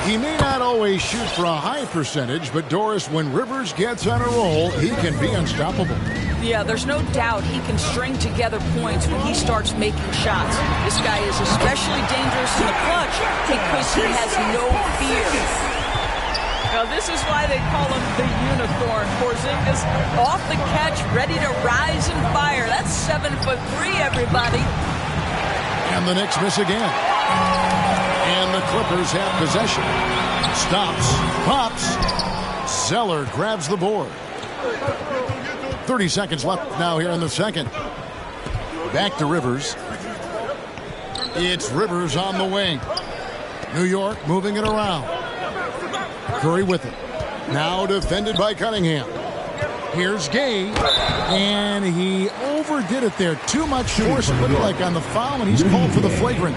He may not always shoot for a high percentage, but Doris, when Rivers gets on a roll, he can be unstoppable. Yeah, there's no doubt he can string together points when he starts making shots. This guy is especially dangerous in the clutch because he has no fear. Now, this is why they call him the unicorn. Porzingis off the catch, ready to rise and fire. That's 7'3", everybody. And the Knicks miss again. And the Clippers have possession. Stops. Pops. Zeller grabs the board. 30 seconds left now here in the second. Back to Rivers. It's Rivers on the wing. New York moving it around. Curry with it. Now defended by Cunningham. Here's Gay. And he overdid it there. Too much force, it looked like, on the foul, and he's called for the flagrant.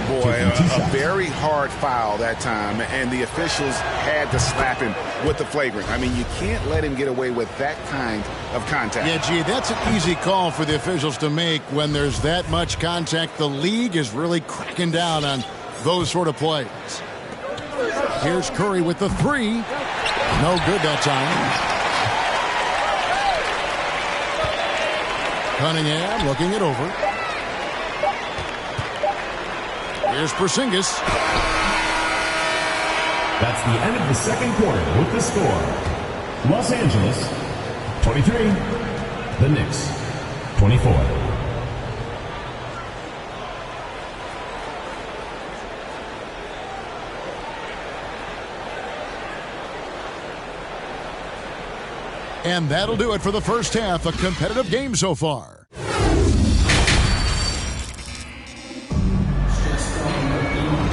Boy, a very hard foul that time, and the officials had to slap him with the flagrant. I mean, you can't let him get away with that kind of contact. Yeah, gee, that's an easy call for the officials to make when there's that much contact. The league is really cracking down on those sort of plays. Here's Curry with the 3. No good that time. Cunningham looking it over. Here's Porzingis. That's the end of the second quarter with the score. Los Angeles, 23. The Knicks, 24. And that'll do it for the first half. A competitive game so far.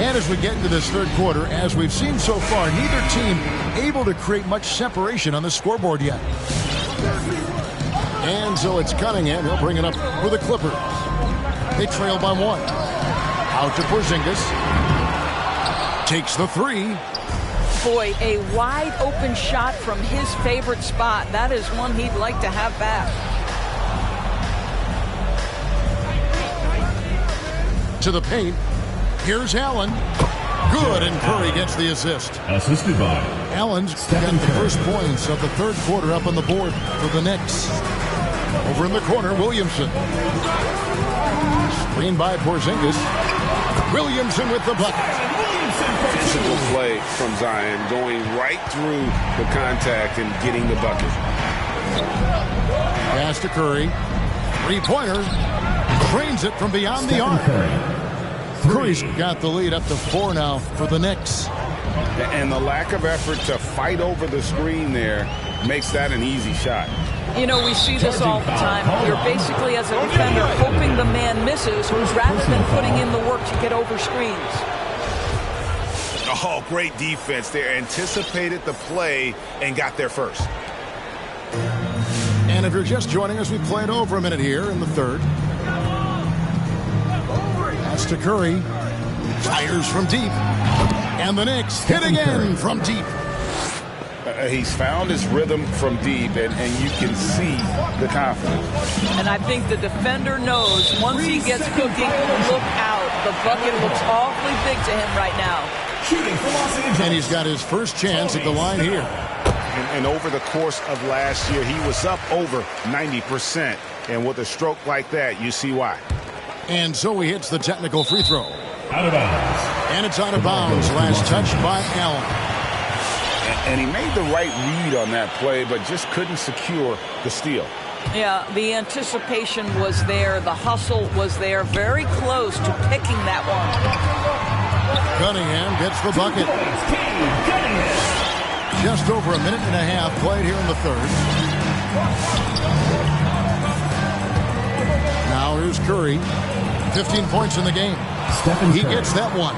And as we get into this third quarter, as we've seen so far, neither team able to create much separation on the scoreboard yet. And so it's Cunningham. He'll bring it up for the Clippers. They trail by 1. Out to Porzingis. Takes the 3. Boy, a wide open shot from his favorite spot. That is one he'd like to have back. To the paint. Here's Allen. Good, and Curry gets the assist. Assisted by Allen's got the first points of the third quarter up on the board for the Knicks. Over in the corner, Williamson. Screen by Porzingis. Williamson with the bucket. Physical play from Zion, going right through the contact and getting the bucket. Pass to Curry. Three-pointer. Drains it from beyond the arc. Curry's got the lead up to 4 now for the Knicks. And the lack of effort to fight over the screen there makes that an easy shot. You know, we see this all the time. You're basically, as a defender, hoping the man misses rather than putting in the work to get over screens. Oh, great defense there. Anticipated the play and got there first. And if you're just joining us, we played over a minute here in the third. Pass to Curry. Fires from deep. And the Knicks hit again from deep. He's found his rhythm from deep, and you can see the confidence. And I think the defender knows once he gets cooking, look out. The bucket looks awfully big to him right now. And he's got his first chance at the line here. And over the course of last year, he was up over 90%. And with a stroke like that, you see why. And so he hits the technical free throw. Out of bounds. And it's out of bounds. Last touch by Allen. And he made the right read on that play, but just couldn't secure the steal. Yeah, the anticipation was there. The hustle was there. Very close to picking that one. Cunningham gets the bucket. Just over a minute and a half played here in the third. Now here's Curry. 15 points in the game. He gets that one.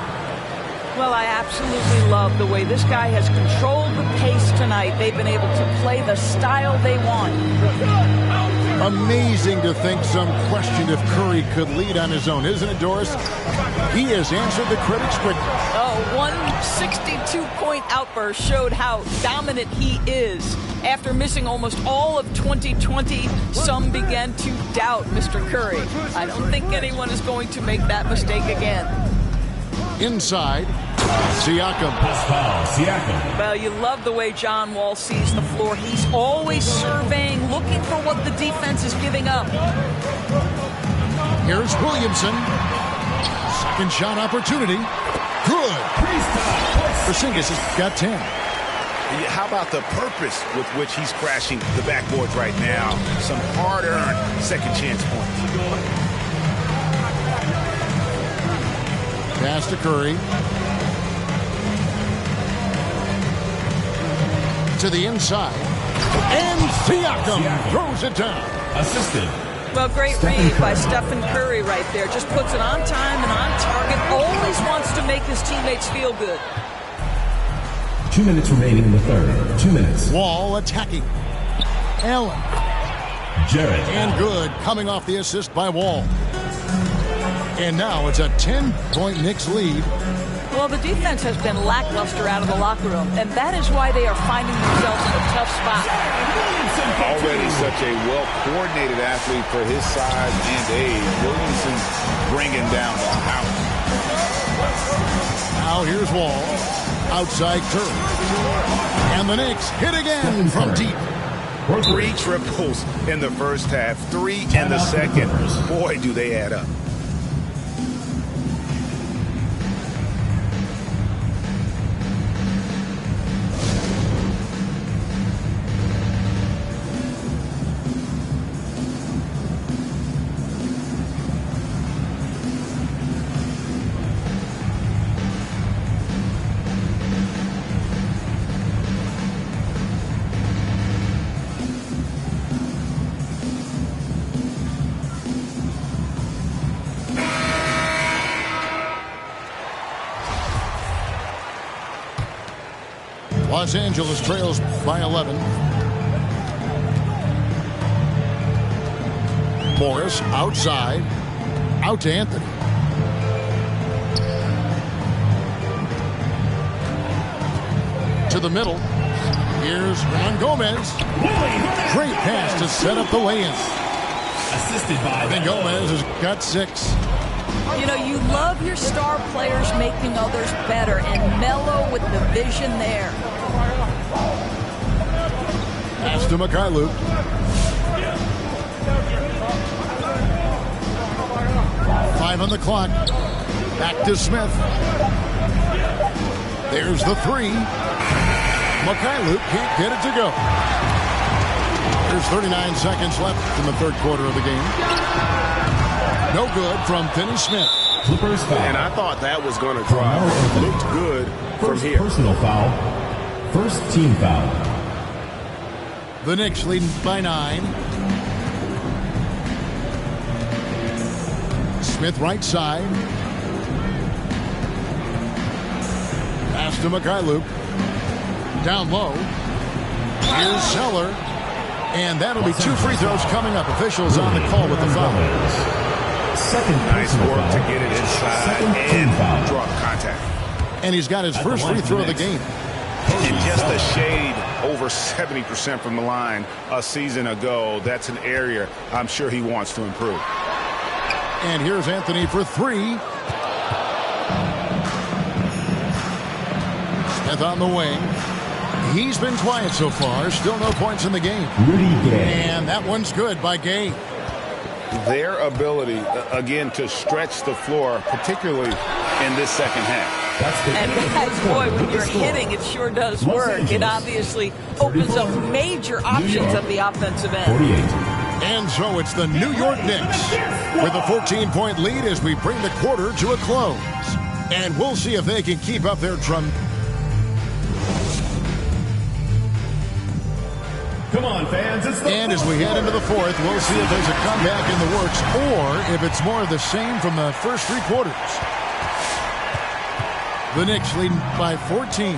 Well, I absolutely love the way this guy has controlled the pace tonight. They've been able to play the style they want. Amazing to think some questioned if Curry could lead on his own, isn't it, Doris? He has answered the critics quickly. Oh, one 62-point outburst showed how dominant he is. After missing almost all of 2020, some began to doubt Mr. Curry. I don't think anyone is going to make that mistake again. Inside, Siakam. Well, you love the way John Wall sees the floor. He's always surveying, looking for what the defense is giving up. Here's Williamson. Second shot opportunity. Good. Porzingis has got 10. How about the purpose with which he's crashing the backboards right now? Some hard-earned second chance points. Pass to Curry. To the inside. And Siakam throws it down. Assisted. Well, great read by Stephen Curry right there. Just puts it on time and on target. Always wants to make his teammates feel good. 2 minutes remaining in the third. 2 minutes. Wall attacking. Allen. Jarrett. And good, coming off the assist by Wall. And now it's a 10-point Knicks lead. Well, the defense has been lackluster out of the locker room, and that is why they are finding themselves in a tough spot. Already such a well-coordinated athlete for his size and age. Williamson bringing down the house. Now here's Wall. Outside Curry. And the Knicks hit again from deep. 3 triples in the first half, 3 in the second. Boy, do they add up. Los Angeles trails by 11. Morris outside. Out to Anthony. To the middle. Here's Ron Gomez. Great pass to set up the lay-in. Assisted by and Gomez has got 6. You know, you love your star players making others better, and Melo with the vision there. Pass to Mikhailuk. Five on the clock. Back to Smith. There's the 3. Mikhailuk can't get it to go. There's 39 seconds left in the third quarter of the game. No good from Finney Smith. Clippers foul. And I thought that was going to drop. Looked good from here. Personal foul. First team foul. The Knicks leading by 9. Smith right side. Pass to Mikhailuk. Down low. Here's Zeller. And that'll be 2 free throws coming up. Officials on the call with the foul. Second nice work to get it inside and draw contact. And he's got his first free throw of the game. And just a shade over 70% from the line a season ago. That's an area I'm sure he wants to improve. And here's Anthony for 3. Smith on the wing. He's been quiet so far. Still no points in the game. Rudy Gay. And that one's good by Gay. Their ability, again, to stretch the floor, particularly in this second half. And guys, boy, when you're hitting, it sure does work. It obviously opens up major options at the offensive end. 48. And so it's the New York Knicks with a 14-point lead as we bring the quarter to a close. And we'll see if they can keep up their drum. Come on, fans. It's the and as we head into the fourth, we'll see if there's a comeback in the works or if it's more of the same from the first 3 quarters. The Knicks leading by 14.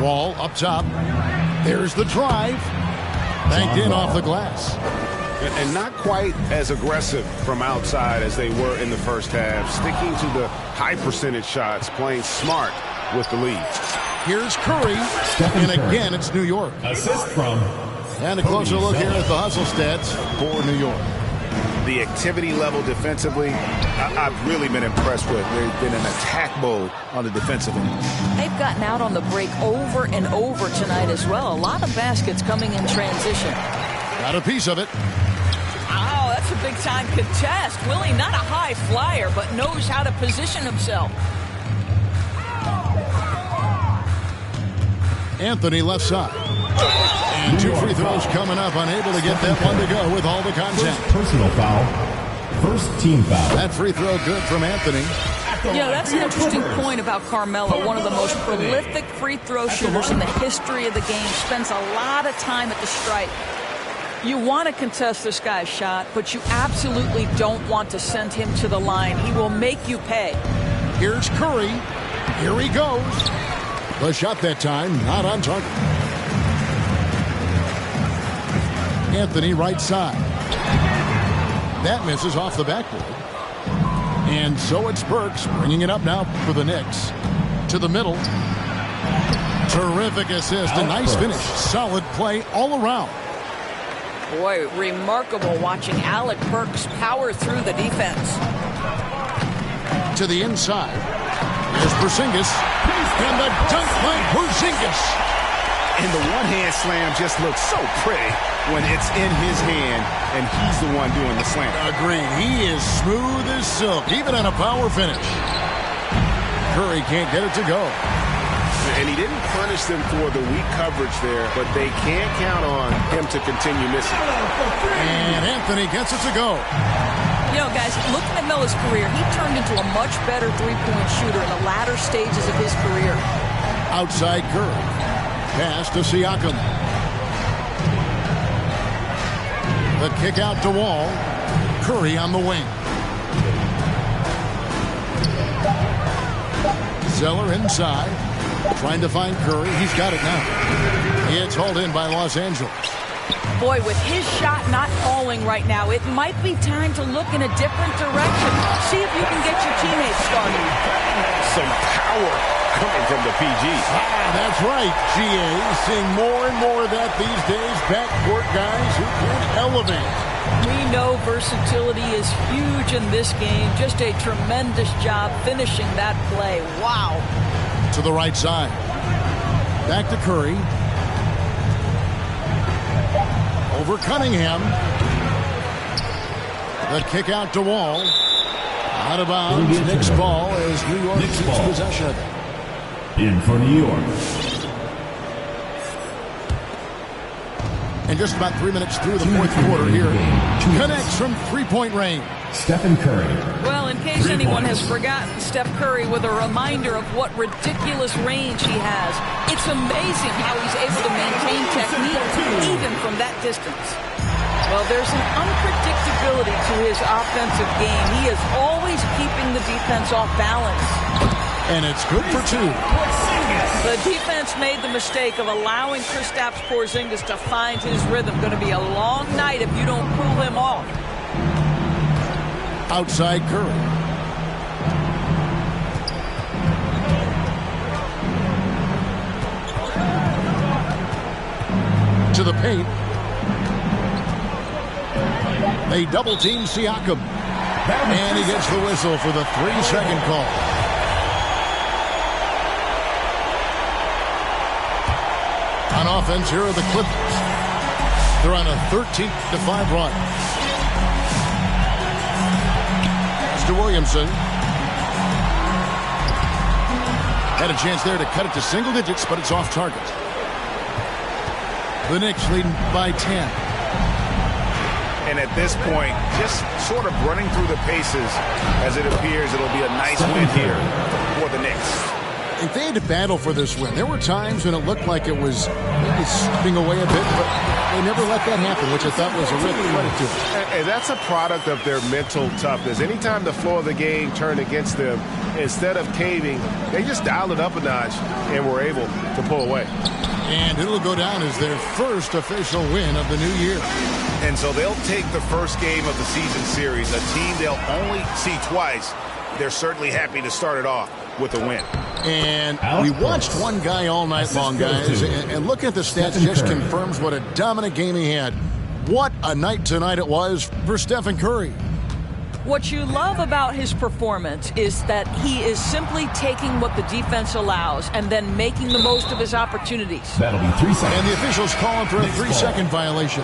Wall up top. There's the drive. Banked in off the glass. And not quite as aggressive from outside as they were in the first half. Sticking to the high percentage shots, playing smart with the lead. Here's Curry, and again, it's New York. Assist from. And a closer look here at the hustle stats for New York. The activity level defensively, I've really been impressed with. They've been in attack mode on the defensive end. They've gotten out on the break over and over tonight as well. A lot of baskets coming in transition. Got a piece of it. Oh, that's a big-time contest. Willie, not a high flyer, but knows how to position himself. Anthony left side. And 2 free throws coming up. Unable to get that one to go with all the contact. Personal foul. First team foul. That free throw good from Anthony. Yeah, that's an interesting point about Carmelo. One of the most prolific free throw shooters in the history of the game. Spends a lot of time at the stripe. You want to contest this guy's shot, but you absolutely don't want to send him to the line. He will make you pay. Here's Curry. Here he goes. The shot that time, not on target. Anthony right side. That misses off the backboard. And so it's Burks bringing it up now for the Knicks. To the middle. Terrific assist. A nice finish. Solid play all around. Boy, remarkable watching Alec Burks power through the defense. To the inside. There's Porzingis. And the dunk by Porzingis. And the one-hand slam just looks so pretty when it's in his hand and he's the one doing the slam. Agreed. He is smooth as silk, even on a power finish. Curry can't get it to go. And he didn't punish them for the weak coverage there, but they can't count on him to continue missing. And Anthony gets it to go. You know, guys, looking at Melo's career, he turned into a much better three-point shooter in the latter stages of his career. Outside Curry. Pass to Siakam. The kick out to Wall. Curry on the wing. Zeller inside, trying to find Curry. He's got it now. It's hauled in by Los Angeles. Boy, with his shot not falling right now, it might be time to look in a different direction. See if you can get your teammates started. Some power coming from the PG. That's right, GA. Seeing more and more of that these days. Backcourt guys who can elevate. We know versatility is huge in this game. Just a tremendous job finishing that play. Wow. To the right side. Back to Curry. Over Cunningham. The kick out to Wall. Out of bounds. Knicks ball as New York keeps possession of it. In for New York. And just about 3 minutes through the fourth quarter here. Connects from three-point range. Stephen Curry. Well, in case anyone has forgotten, Steph Curry with a reminder of what ridiculous range he has. It's amazing how he's able to maintain technique even from that distance. Well, there's an unpredictability to his offensive game. He is always keeping the defense off balance. And it's good for two. The defense made the mistake of allowing Kristaps Porzingis to find his rhythm. Going to be a long night if you don't pull him off. Outside Curry. To the paint. They double team Siakam. And he gets the whistle for the 3-second call. On offense, here are the Clippers. They're on a 13-5 run. Pass to Williamson. Had a chance there to cut it to single digits, but it's off target. The Knicks leading by 10. And at this point, just sort of running through the paces as it appears it'll be a nice win here for the Knicks. If they had to battle for this win, there were times when it looked like it was maybe slipping away a bit, but they never let that happen, which I thought was a real credit to them. And that's a product of their mental toughness. Anytime the flow of the game turned against them, instead of caving, they just dialed it up a notch and were able to pull away. And it'll go down as their first official win of the new year. And so they'll take the first game of the season series, a team they'll only see twice. They're certainly happy to start it off with a win. And we watched one guy all night long, guys, and looking at the stats just confirms what a dominant game he had. What a night tonight it was for Stephen Curry. What you love about his performance is that he is simply taking what the defense allows and then making the most of his opportunities. That'll be 3 seconds. And the officials calling for a 3-second violation.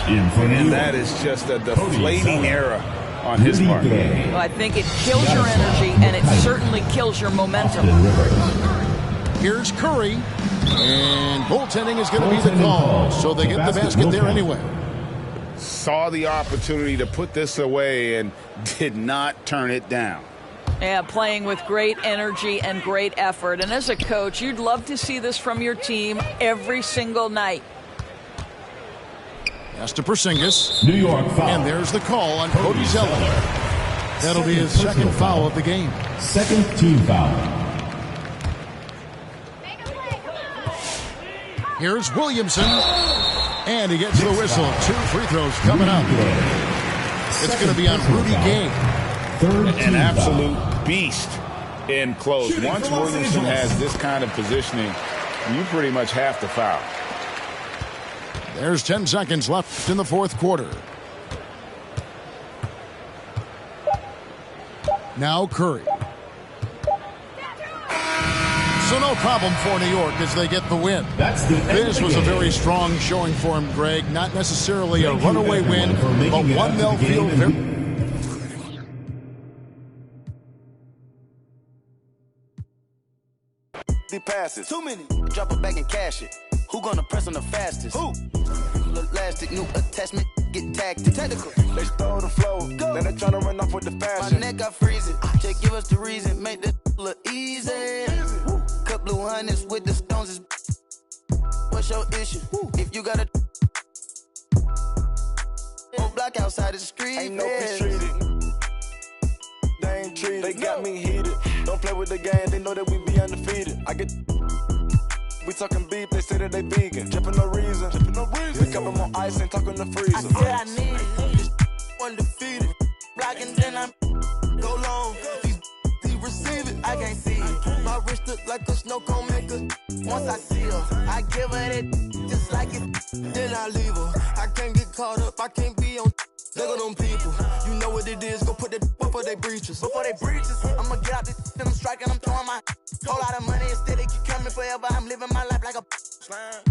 And that is just a deflating error on his part. Well, I think it kills your energy, and it certainly kills your momentum. Here's Curry, and goaltending is going to be the call, so they get the basket there anyway. Saw the opportunity to put this away and did not turn it down. Yeah, playing with great energy and great effort. And as a coach, you'd love to see this from your team every single night. Pass to Porzingis. New York foul. And there's the call on Cody Zeller. That'll be his second foul of the game. Second team foul. Here's Williamson. And he gets the whistle. 2 free throws coming up. It's going to be on Rudy Gay. An absolute beast in close. Once Williamson has this kind of positioning, you pretty much have to foul. There's 10 seconds left in the fourth quarter. Now Curry. So no problem for New York as they get the win. This was a very strong showing for him, Greg. Not necessarily a runaway win, but one they'll feel very... passes. Too many. Drop it back and cash it. Who gonna press on the fastest? Who? Elastic, new attachment, get tactic. Technical. They stole the flow. Go. Then they tryna run off with the fashion. My neck got freezing. Just give us the reason. Make this look easy. Cut blue hundreds with the stones is. What's your issue? If you got a block outside the street. Ain't no peace treated. They ain't treated. They got me heated. Don't play with the game, they know that we be undefeated. I get. We talking beef, they say that they vegan. Drippin' no reason. Pick up on ice and talk in the freezer. I said I need it. This undefeated. Blocking, then I go long. He receive it, I can't see it. My wrist look like a snow cone maker. Once I see her, I give her that just like it. Then I leave her. I can't get caught up, I can't be on. Look at them people, you know what it is. Go put that before they breaches. Before they breaches, I'ma get out this and I'm striking, I'm throwing my whole lot of money instead. It keep coming forever. I'm living my life like a slime.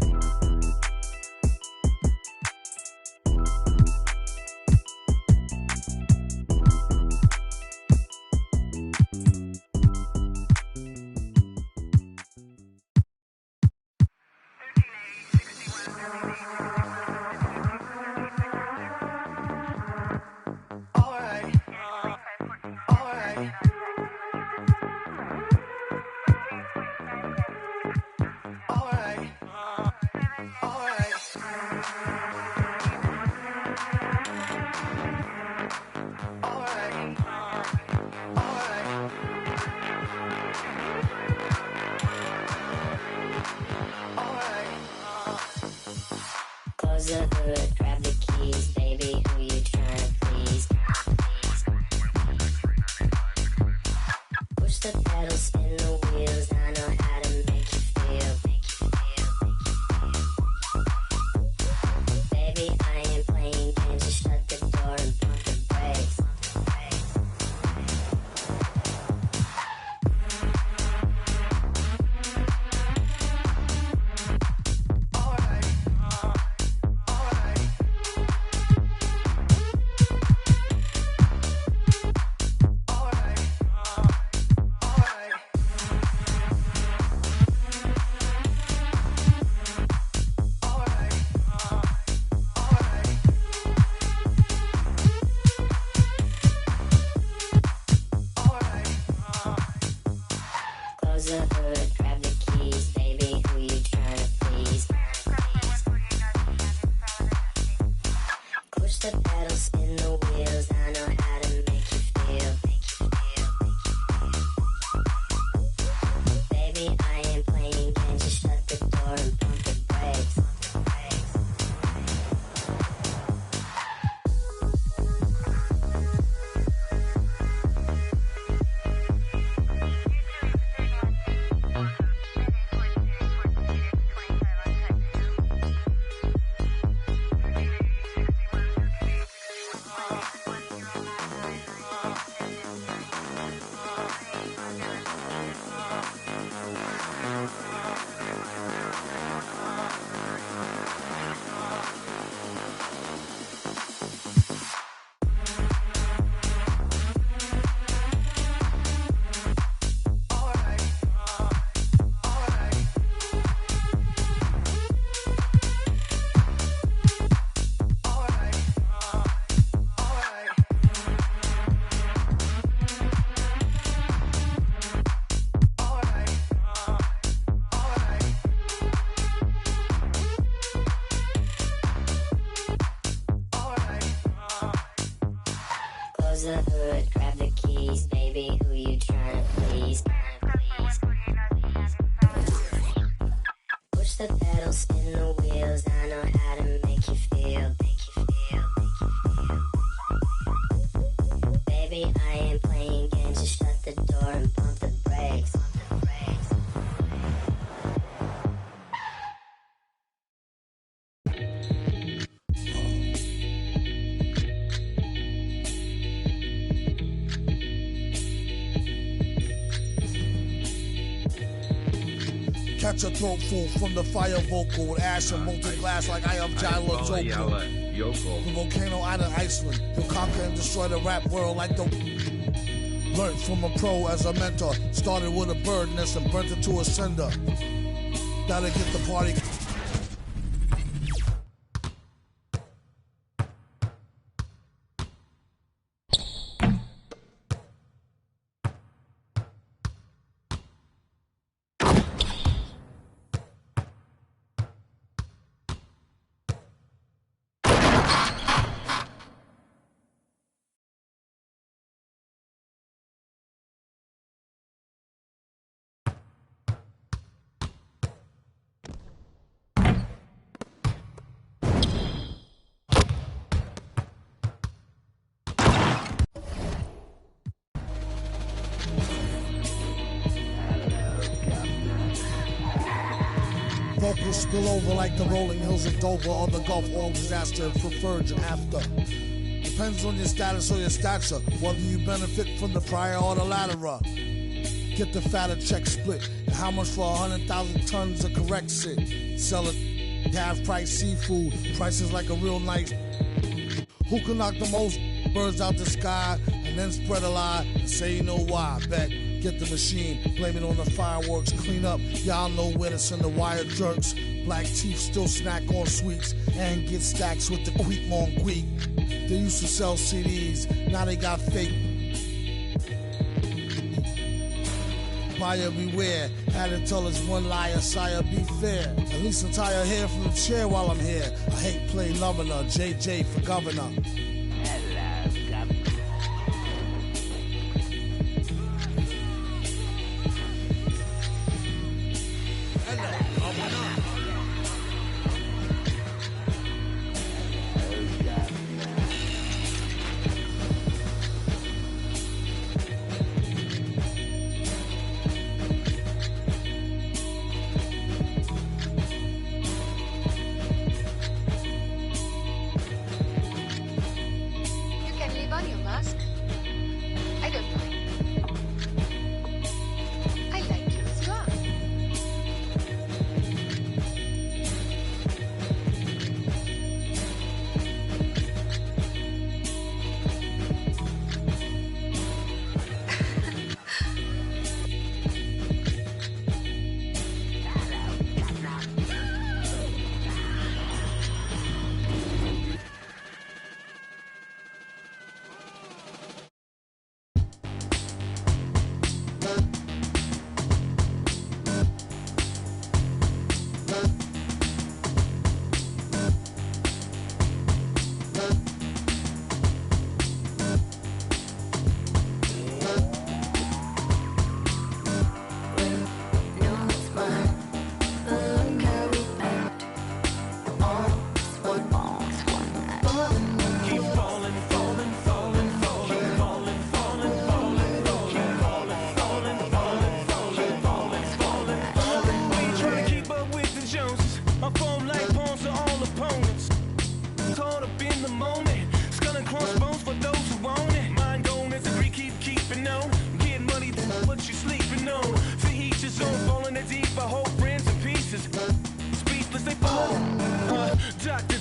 Close the hood, grab the keys, baby, who you tryna please? Push the pedal, spin the wheels, I know how to make you feel. Baby, I ain't playing games, just shut the door and pump the brakes. Close the hood, grab the keys, baby, who you tryna please? Push the pedal, spin the wheels, I know how to make you feel. Baby, I ain't playing games, just shut the door and pump the brakes. Close the hood, grab the keys, baby, who you tryna please? Push the pedal, spin the wheels, I know how to make you feel. Baby, I ain't playing games, just shut the door and pump the brakes. Catch a throat full from the fire vocal with ash and molten glass like I am Jala Joko. The volcano island Iceland. He'll conquer and destroy the rap world like the... Learned from a pro as a mentor. Started with a bird nest and burnt it to a cinder. Gotta get the party... Vocals spill over like the rolling hills of Dover or the Gulf Oil disaster for Virgin after. Depends on your status or your stature, whether you benefit from the prior or the latter. Get the fatter check split, and how much for 100,000 tons of correct shit? Sell it, half price seafood, prices like a real nice. Who can knock the most birds out the sky and then spread a lie and say you know why? Bet. Get the machine, blame it on the fireworks, clean up, y'all know where to send the wire jerks. Black teeth still snack on sweets and get stacks with the quick mon quick. They used to sell CDs, now they got fake. Buyer beware, had to tell us one liar, sire be fair. At least untie her hair from the chair while I'm here. I hate play loving her, JJ for governor.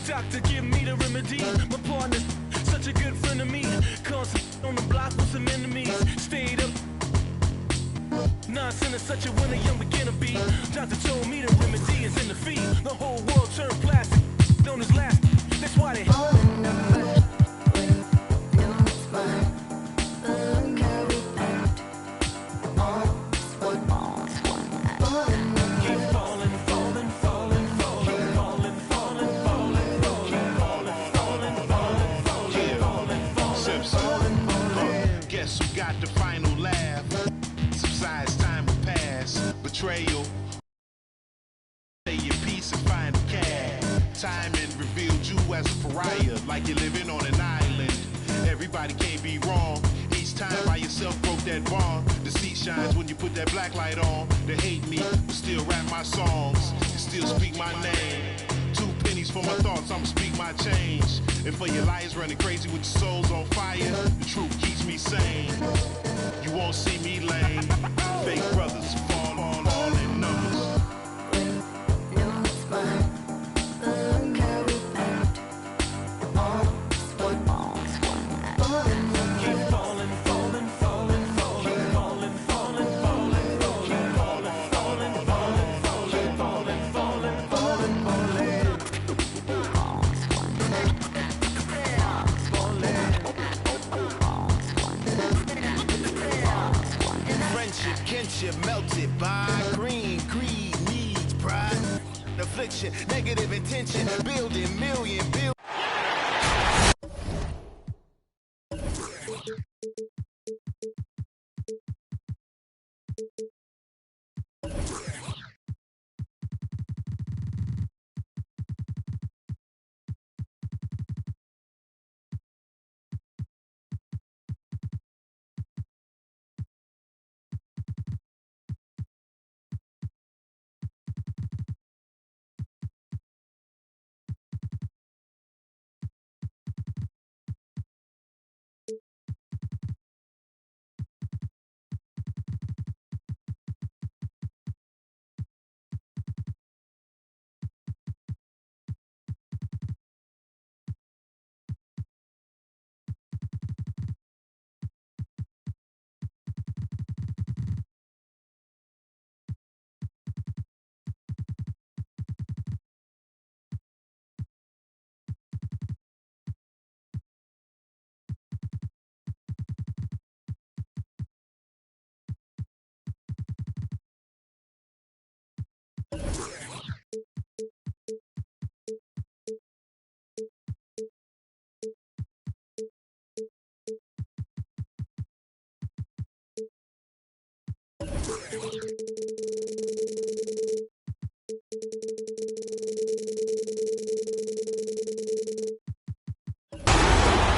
Doctor, give me the remedy. My partner's such a good friend of me. Constant on the block with some enemies. Stayed up. Nonsense is such a winner, young beginner be. Doctor told me the remedy is in the feet. The whole world turned plastic. On his last. That's why they. The final laugh subsides, time will pass. Betrayal, say your piece and find a cab. Timing revealed you as a pariah, like you're living on an island. Everybody can't be wrong. Each time by yourself broke that bond. The seat shines when you put that black light on. They hate me, but still rap my songs and still speak my name. 2 pennies for my thoughts, I'ma speak my change. And for your liars running crazy with your souls on fire, the truth keeps me sane. You won't see me lame. Fake brothers fall all in numbers. Melted by green, greed, needs, pride, affliction, negative intention, building million.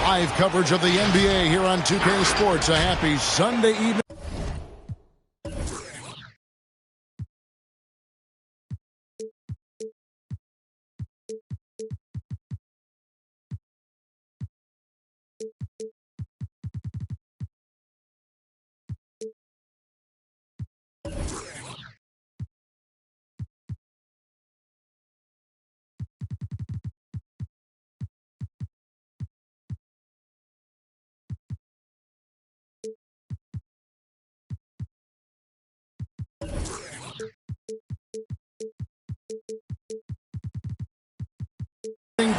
Live coverage of the NBA here on 2K Sports. A happy Sunday evening.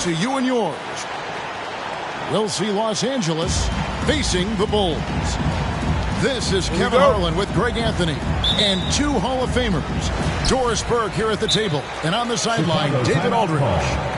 To you and yours. We'll see Los Angeles facing the Bulls. This is Kevin Harlan with Greg Anthony and two Hall of Famers. Doris Burke here at the table, and on the sideline, David Aldridge.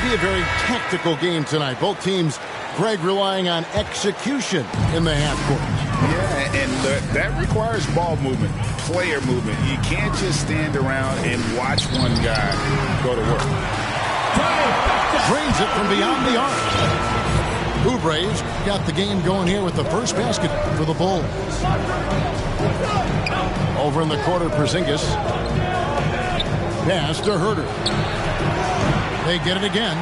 A very tactical game tonight. Both teams, Greg, relying on execution in the half court. Yeah, and that requires ball movement, player movement. You can't just stand around and watch one guy go to work. Drains it from beyond the arc. Oubre's got the game going here with the first basket for the Bulls. Over in the corner, Porzingis. Pass to Herter. They get it again.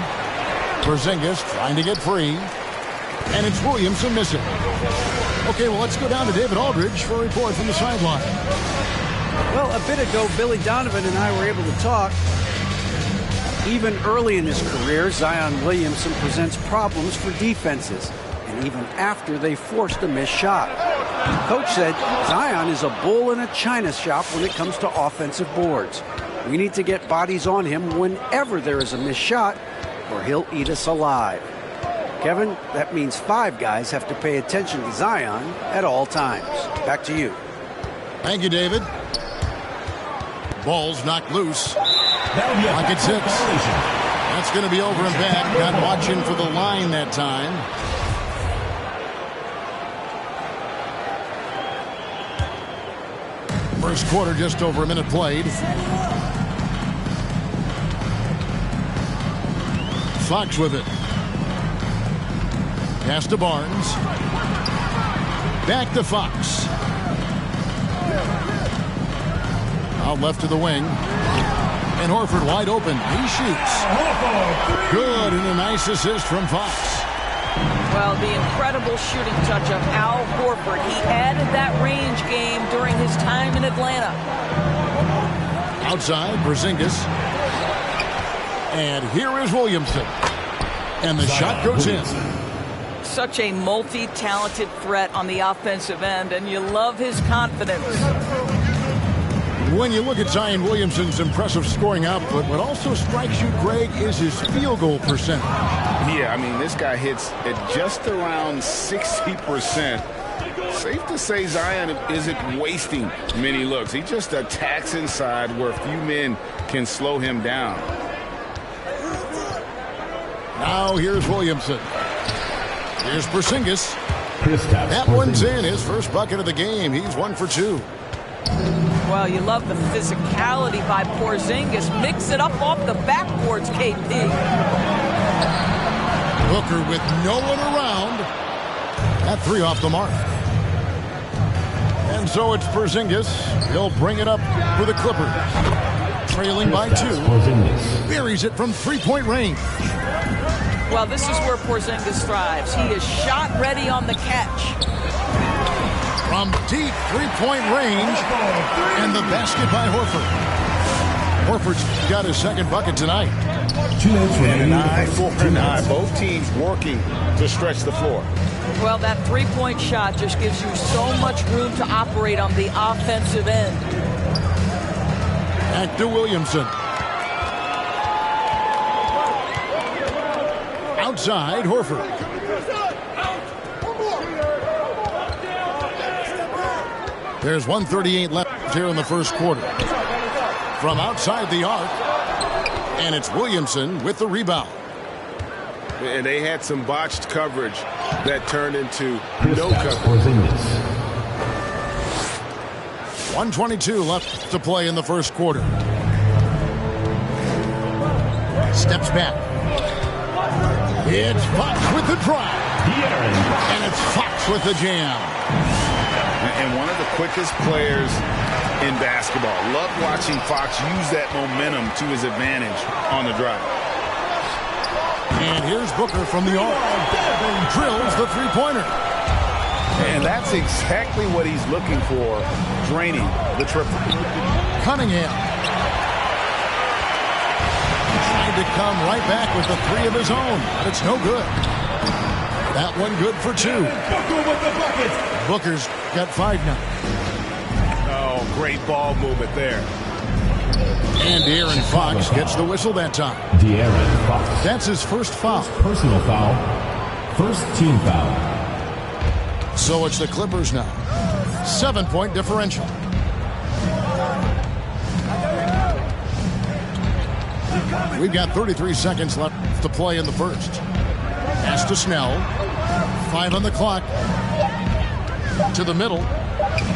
Porzingis trying to get free. And it's Williamson missing. Okay, well, let's go down to David Aldridge for a report from the sideline. Well, a bit ago, Billy Donovan and I were able to talk. Even early in his career, Zion Williamson presents problems for defenses, and even after they forced a missed shot. Coach said Zion is a bull in a china shop when it comes to offensive boards. We need to get bodies on him whenever there is a missed shot, or he'll eat us alive. Kevin, that means 5 guys have to pay attention to Zion at all times. Back to you. Thank you, David. Ball's knocked loose. Clock at 6. That's going to be over and back. Not watching for the line that time. First quarter, just over a minute played. Fox with it. Pass to Barnes. Back to Fox. Out left to the wing. And Horford wide open. He shoots. Good, and a nice assist from Fox. Well, the incredible shooting touch of Al Horford. He added that range game during his time in Atlanta. Outside, Porzingis. And here is Williamson. And the shot goes in. Such a multi-talented threat on the offensive end, and you love his confidence. When you look at Zion Williamson's impressive scoring output, what also strikes you, Greg, is his field goal percentage. Yeah, I mean, this guy hits at just around 60%. Safe to say Zion isn't wasting many looks. He just attacks inside where few men can slow him down. Now here's Williamson. Here's Porzingis. That one's in. His first bucket of the game. He's 1 for 2. Well, you love the physicality by Porzingis. Mix it up off the backboards, KP. Booker with no one around. That 3 off the mark. And so it's Porzingis. He'll bring it up for the Clippers. Trailing by 2. Buries it from three-point range. Well, this is where Porzingis thrives. He is shot ready on the catch. From deep three-point range, and the basket by Horford. Horford's got his second bucket tonight. 2 minutes remaining. 4-9. Both teams working to stretch the floor. Well, that three-point shot just gives you so much room to operate on the offensive end. Back to Williamson. Outside, Horford. There's 1:38 left here in the first quarter. From outside the arc, and it's Williamson with the rebound. And they had some botched coverage that turned into no coverage. 1:22 left to play in the first quarter. Steps back. It's Fox with the drive. And it's Fox with the jam. And one of the quickest players in basketball. Love watching Fox use that momentum to his advantage on the drive. And here's Booker from the arc. Drills the three-pointer. And that's exactly what he's looking for, draining the triple. Cunningham. Trying to come right back with the three of his own, but it's no good. That one good for two. Booker with the bucket. Booker's got 5 now. Oh, great ball movement there. And De'Aaron Fox gets the whistle that time. De'Aaron Fox. That's his first foul. Personal foul. First team foul. So it's the Clippers now. 7-point differential. We've got 33 seconds left to play in the first. Pass to Snell. 5 on the clock. To the middle.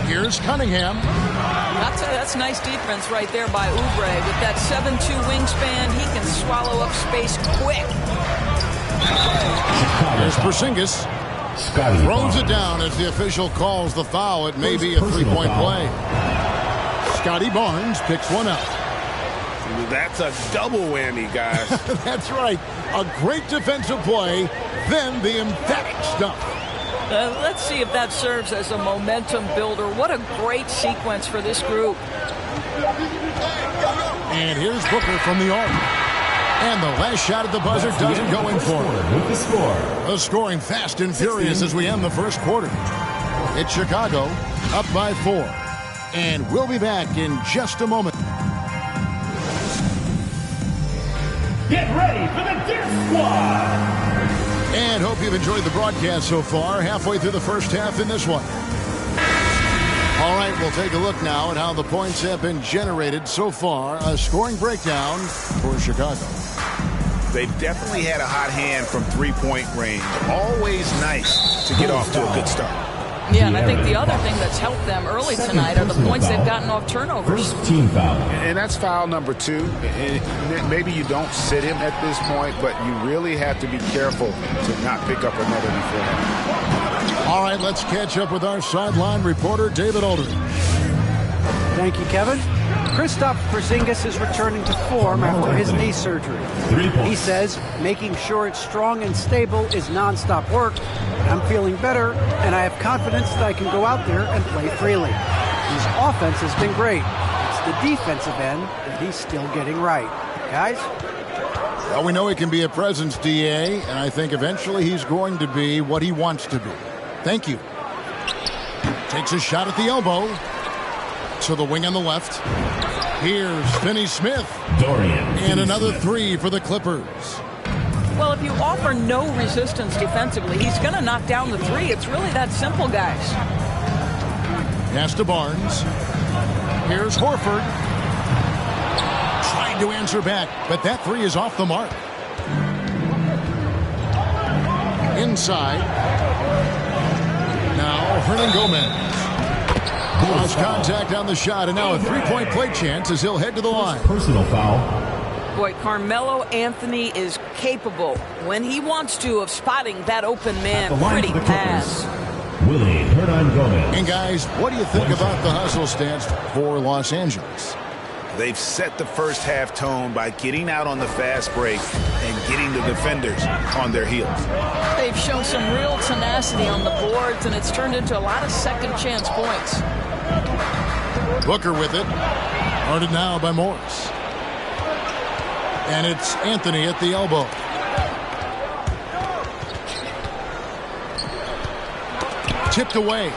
Here's Cunningham. That's nice defense right there by Oubre. With that 7'2" wingspan, he can swallow up space quick. Here's Porzingis. Throws it down as the official calls the foul. It may be a three-point play. Scotty Barnes picks one up. That's a double whammy, guys. That's right. A great defensive play, then the emphatic stuff. Let's see if that serves as a momentum builder. What a great sequence for this group. And here's Booker from the arc. And the last shot at the buzzer doesn't go in for it. With the score. The scoring fast and furious as we end the first quarter. It's Chicago up by 4. And we'll be back in just a moment. Get ready for the Dirt Squad. And hope you've enjoyed the broadcast so far. Halfway through the first half in this one. All right, we'll take a look now at how the points have been generated so far. A scoring breakdown for Chicago. They've definitely had a hot hand from three-point range. Always nice to get off to a good start. Yeah, and I think the other thing that's helped them early tonight are the points they've gotten off turnovers. First team foul. And that's foul number 2. And maybe you don't sit him at this point, but you really have to be careful to not pick up another before him. All right, let's catch up with our sideline reporter, David Aldridge. Thank you, Kevin. Kristaps Porzingis is returning to form after his knee surgery. He says making sure it's strong and stable is nonstop work. I'm feeling better, and I have confidence that I can go out there and play freely. His offense has been great. It's the defensive end that he's still getting right. Guys? Well, we know he can be a presence, DA, and I think eventually he's going to be what he wants to be. Thank you. Takes a shot at the elbow. To the wing on the left. Here's Finney-Smith. Dorian. And another 3 for the Clippers. Well, if you offer no resistance defensively, he's going to knock down the 3. It's really that simple, guys. Pass to Barnes. Here's Horford. Trying to answer back, but that 3 is off the mark. Inside. Now, Hernangomez. Lost contact on the shot, and now a 3-point play chance as he'll head to the line. Personal foul. Boy, Carmelo Anthony is capable, when he wants to, of spotting that open man. Pretty pass. Willie Hernangomez. And guys, what do you think about the hustle stance for Los Angeles? They've set the first half tone by getting out on the fast break and getting the defenders on their heels. They've shown some real tenacity on the boards, and it's turned into a lot of second chance points. Booker with it. Guarded now by Morris. And it's Anthony at the elbow. Tipped away.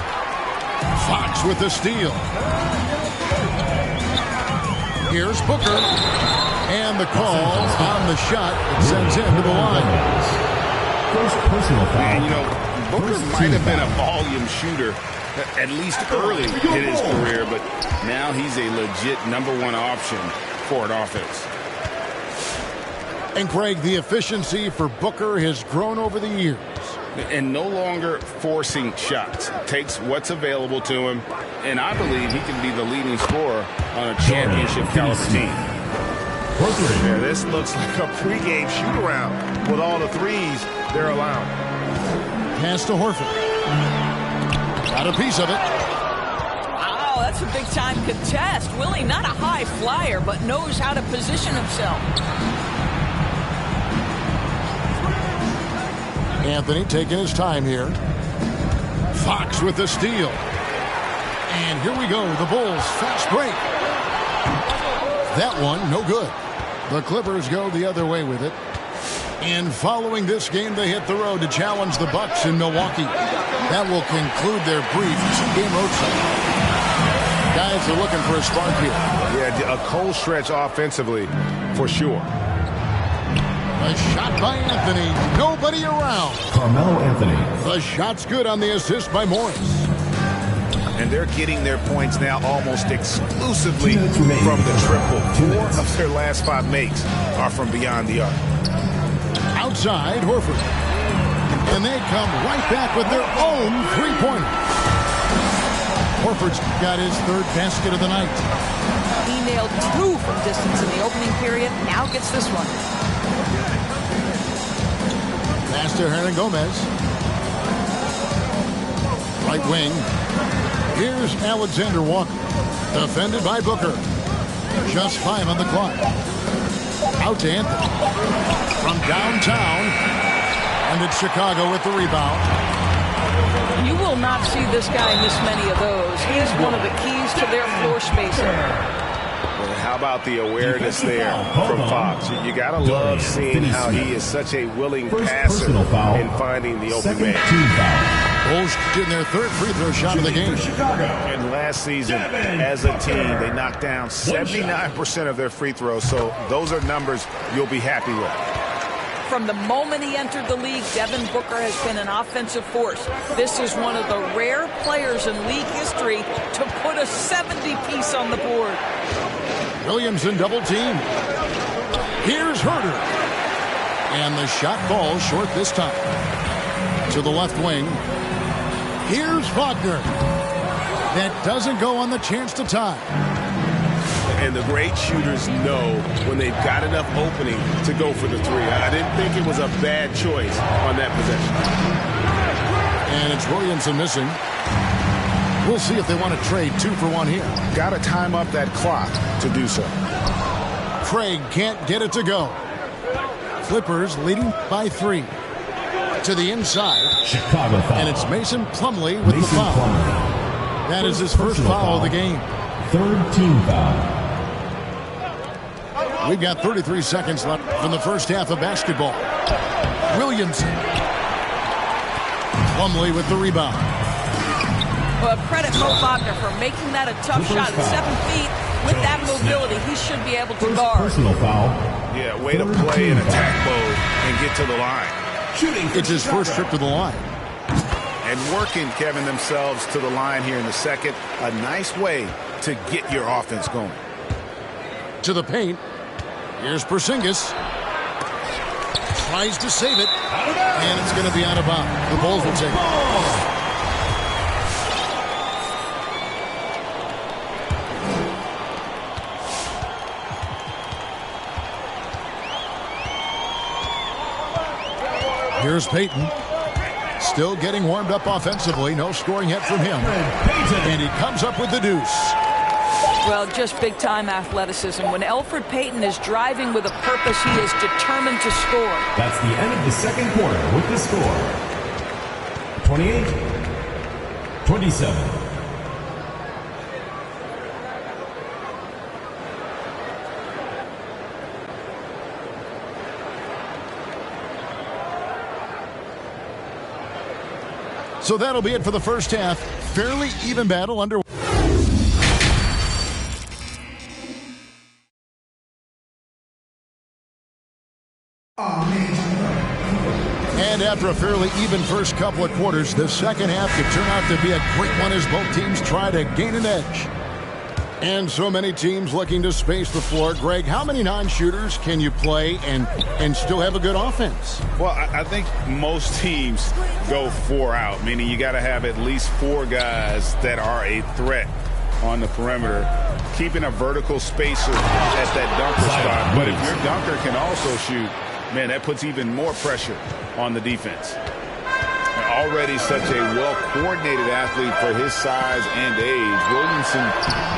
Fox with the steal. Here's Booker. And the call on the shot that sends him to the line. First personal foul. And, you know, Booker might have been a volume shooter, at least early in his career, but now he's a legit #1 option for an offense. And, Craig, the efficiency for Booker has grown over the years. And no longer forcing shots. Takes what's available to him, and I believe he can be the leading scorer on a championship caliber team. Yeah, this looks like a pregame shoot-around with all the threes they're allowing. Pass to Horford. Got a piece of it. Wow, that's a big-time contest. Willie, not a high flyer, but knows how to position himself. Anthony taking his time here. Fox with the steal. And here we go. The Bulls fast break. That one, no good. The Clippers go the other way with it. And following this game, they hit the road to challenge the Bucks in Milwaukee. That will conclude their brief game road cycle. Guys are looking for a spark here. Yeah, a cold stretch offensively, for sure. A shot by Anthony. Nobody around. Carmelo Anthony. The shot's good on the assist by Morris. And they're getting their points now almost exclusively from the triple. 4 of their last 5 makes are from beyond the arc. Outside, Horford. And they come right back with their own three-pointer. Horford's got his 3rd basket of the night. He nailed 2 from distance in the opening period. Now gets this one. Pass to Hernangomez. Right wing. Here's Alexander Walker. Defended by Booker. Just 5 on the clock. Out to Anthony. From downtown. And it's Chicago with the rebound. You will not see this guy miss many of those. He is one of the keys to their floor spacing. Well, how about the awareness there from Fox? You got to love seeing how he is such a willing passer in finding the open man. Bulls getting their 3rd free throw shot of the game. And last season, as a team, they knocked down 79% of their free throws, so those are numbers you'll be happy with. From the moment he entered the league, Devin Booker has been an offensive force. This is one of the rare players in league history to put a 70-piece on the board. Williamson double team. Here's Herter. And the shot falls short this time. To the left wing. Here's Wagner. That doesn't go on the chance to tie. And the great shooters know when they've got enough opening to go for the 3. I didn't think it was a bad choice on that possession. And it's Williamson missing. We'll see if they want to trade 2 for 1 here. Got to time up that clock to do so. Craig can't get it to go. Clippers leading by 3. To the inside. Chicago foul. And it's Mason Plumlee with the foul. That is his first foul of the game. 3rd team foul. We've got 33 seconds left from the first half of basketball. Williamson. Plumlee with the rebound. Well, credit Mo Wagner for making that a tough shot at 7 feet. With that mobility, he should be able to guard. Personal foul. Yeah, way to play in attack mode and get to the line. It's his first trip to the line. And working, Kevin, themselves to the line here in the second. A nice way to get your offense going. To the paint. Here's Porzingis. Tries to save it. And it's going to be out of bounds. The Bulls will take it. Here's Payton. Still getting warmed up offensively. No scoring yet from him. And he comes up with the deuce. Well, just big-time athleticism. When Elfrid Payton is driving with a purpose, he is determined to score. That's the end of the second quarter with the score. 28-27. So that'll be it for the first half. Fairly even battle underway. And after a fairly even first couple of quarters, the second half could turn out to be a great one as both teams try to gain an edge. And so many teams looking to space the floor. Greg, how many non-shooters can you play and still have a good offense? Well, I think most teams go 4 out, meaning you got to have at least 4 guys that are a threat on the perimeter, keeping a vertical spacer at that dunker spot. But if your dunker can also shoot, man, that puts even more pressure on the defense. Already such a well-coordinated athlete for his size and age, Williamson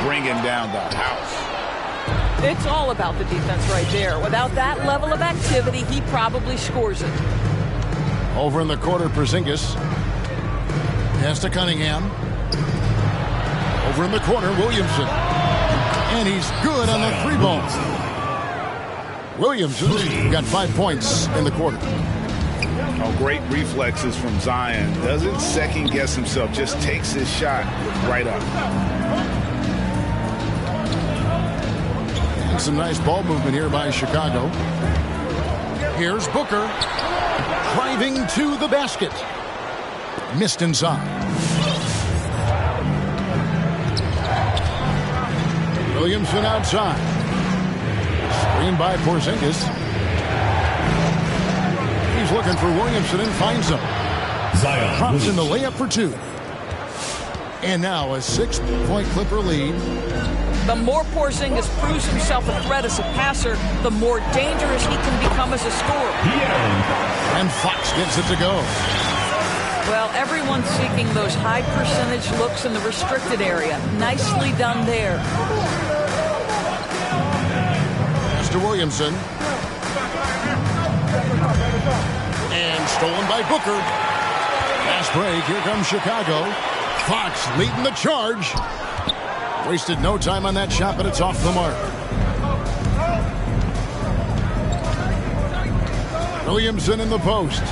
bringing down the house. It's all about the defense right there. Without that level of activity, he probably scores it. Over in the corner, Porzingis. Pass to Cunningham. Over in the corner, Williamson. And he's good on the 3 ball. Williamson got 5 points in the quarter. Oh, great reflexes from Zion. Doesn't second guess himself, just takes his shot right up. And some nice ball movement here by Chicago. Here's Booker driving to the basket. Missed inside. Williamson outside. Screen by Porzingis. He's looking for Williamson and finds him. Zion drops in the layup for 2. And now a 6-point Clipper lead. The more Porzingis proves himself a threat as a passer, the more dangerous he can become as a scorer. And Fox gets it to go. Well, everyone's seeking those high percentage looks in the restricted area. Nicely done there. Mr. Williamson. And stolen by Booker. Fast break. Here comes Chicago. Fox leading the charge. Wasted no time on that shot, but it's off the mark. Williamson in the post.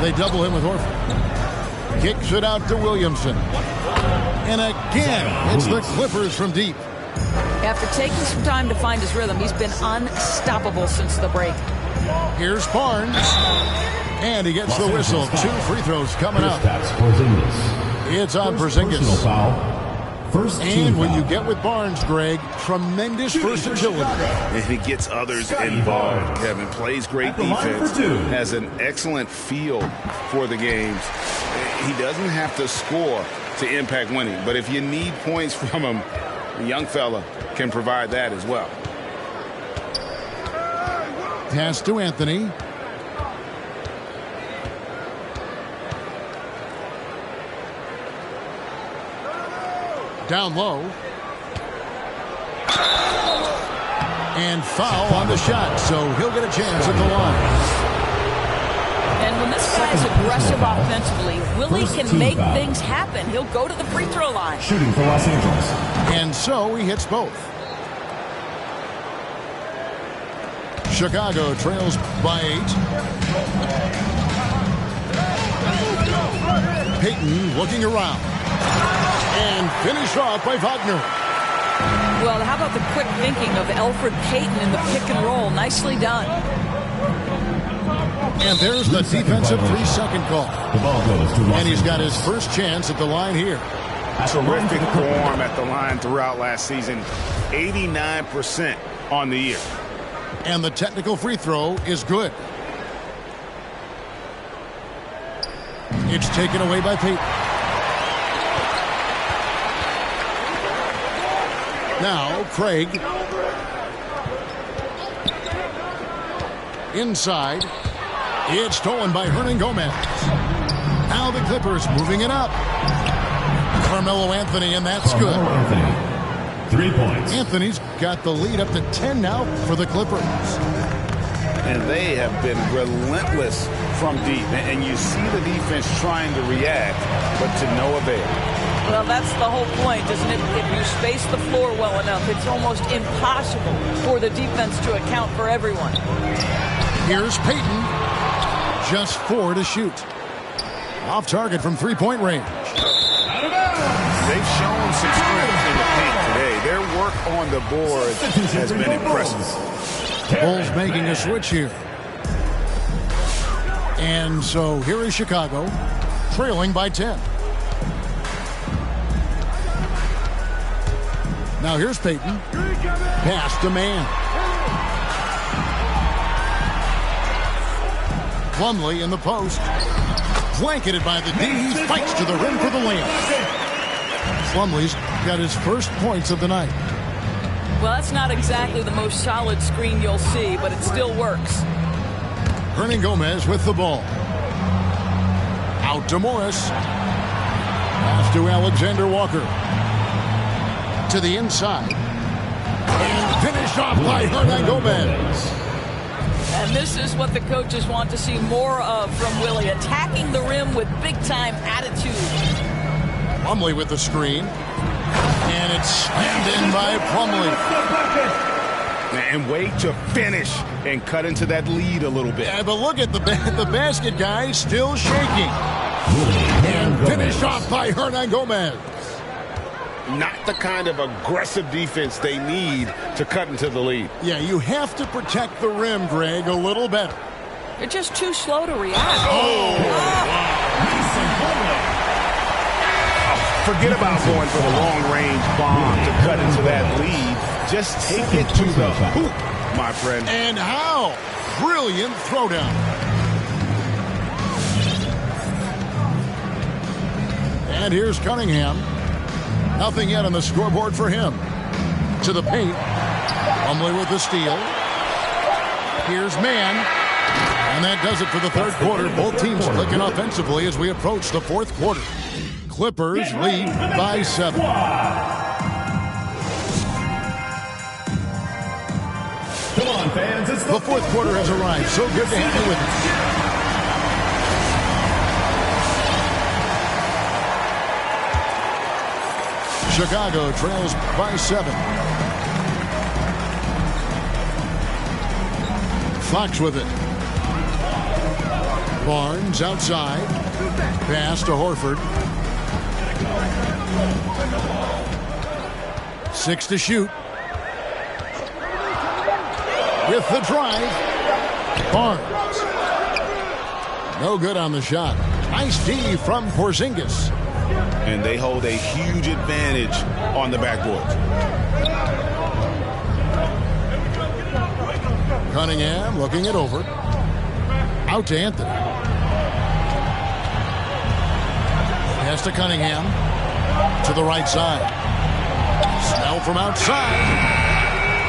They double him with Horford. Kicks it out to Williamson. And again, it's the Clippers from deep. After taking some time to find his rhythm, he's been unstoppable since the break. Here's Barnes. And he gets the whistle. 2 free throws coming up. It's on Porzingis. And when you get with Barnes, Greg, tremendous versatility. And he gets others involved. Kevin plays great defense, has an excellent feel for the games. He doesn't have to score to impact winning, but if you need points from him, the young fella can provide that as well. Pass to Anthony. Down low. And foul on the shot, so he'll get a chance at the line. And when this guy is aggressive offensively, Willie can make things happen. He'll go to the free throw line. Shooting for Los Angeles. And so he hits both. Chicago trails by 8. Payton looking around. And finished off by Wagner. Well, how about the quick thinking of Elfrid Payton in the pick and roll? Nicely done. And there's the defensive 3-second call. The ball goes to and he's got his first chance at the line here. Terrific form at the line throughout last season. 89% on the year. And the technical free throw is good. It's taken away by Payton. Now, Craig. Inside. It's stolen by Hernangomez. Now the Clippers moving it up. Carmelo Anthony, and that's good. Anthony, 3 points. Anthony's got the lead up to 10 now for the Clippers. And they have been relentless from deep. And you see the defense trying to react, but to no avail. Well, that's the whole point, isn't it? If you space the floor well enough, it's almost impossible for the defense to account for everyone. Here's Payton. Just 4 to shoot. Off target from three-point range. They've shown some strength in the paint today. Their work on the board has been impressive. Bulls making a switch here. And so here is Chicago, trailing by 10. Now here's Payton. Pass to man. Plumlee in the post. Blanketed by the D. He fights to the rim for the layup. Plumlee's got his first points of the night. Well, that's not exactly the most solid screen you'll see, but it still works. Hernangomez with the ball. Out to Morris. Pass to Alexander Walker. To the inside. And finished off by Hernangomez. And this is what the coaches want to see more of from Willie, attacking the rim with big-time attitude. Plumlee with the screen. And it's slammed in by Plumlee. And wait to finish and cut into that lead a little bit. Yeah, but look at the basket guy still shaking. And finished off by Hernangomez. Not the kind of aggressive defense they need to cut into the lead. Yeah, you have to protect the rim, Greg, a little better. You're just too slow to react. Forget about going for the long-range bomb to cut into that lead. Just take it to the hoop, my friend. And how? Brilliant throwdown. And here's Cunningham. Nothing yet on the scoreboard for him. To the paint. Plumlee with the steal. Here's Mann. And that does it for the third quarter. Both teams clicking offensively as we approach the fourth quarter. Clippers lead by 7. Come on, fans. It's the fourth quarter has arrived. So good to have you with us. Chicago trails by 7. Fox with it. Barnes outside. Pass to Horford. 6 to shoot. With the drive. Barnes. No good on the shot. Nice D from Porzingis. And they hold a huge advantage on the backboard. Cunningham looking it over. Out to Anthony. Pass to Cunningham. To the right side. Snell from outside.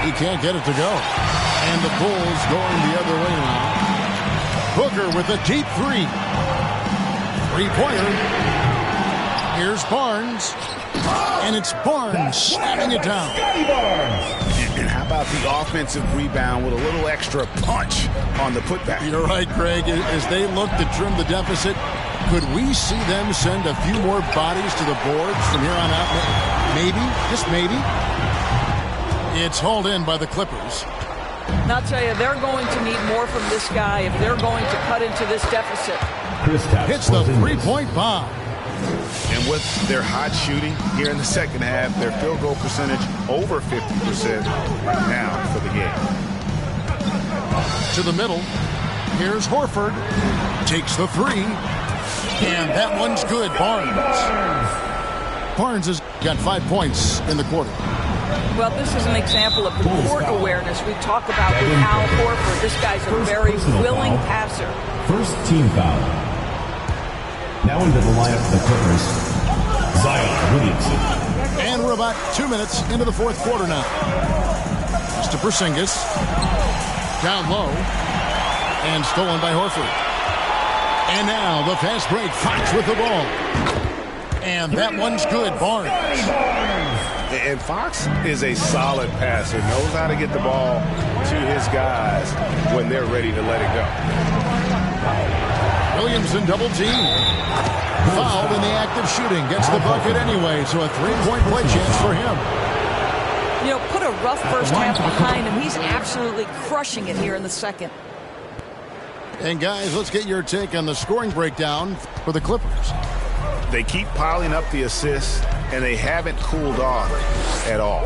He can't get it to go. And the Bulls going the other way now. Booker with a deep 3. Three-pointer. Here's Barnes. And it's Barnes slamming it down. And how about the offensive rebound with a little extra punch on the putback? You're right, Greg. As they look to trim the deficit, could we see them send a few more bodies to the boards from here on out? Maybe, just maybe. It's hauled in by the Clippers. And I'll tell you, they're going to need more from this guy if they're going to cut into this deficit. Hits the three-point bomb. And with their hot shooting here in the second half, their field goal percentage over 50% now for the game. To the middle. Here's Horford. Takes the 3. And that one's good. Barnes has got 5 points in the quarter. Well, this is an example of the court awareness we talk about with Al Horford. This guy's a very willing passer. First team foul. Now into the lineup for the Clippers, Zion Williamson. And we're about 2 minutes into the fourth quarter now. It's to Porzingis. Down low. And stolen by Horford. And now the fast break. Fox with the ball. And that one's good. Barnes. And Fox is a solid passer. Knows how to get the ball to his guys when they're ready to let it go. Williamson double team. Fouled in the act of shooting. Gets the bucket anyway, so a three-point play chance for him. You know, put a rough first half behind him. He's absolutely crushing it here in the second. And guys, let's get your take on the scoring breakdown for the Clippers. They keep piling up the assists, and they haven't cooled off at all.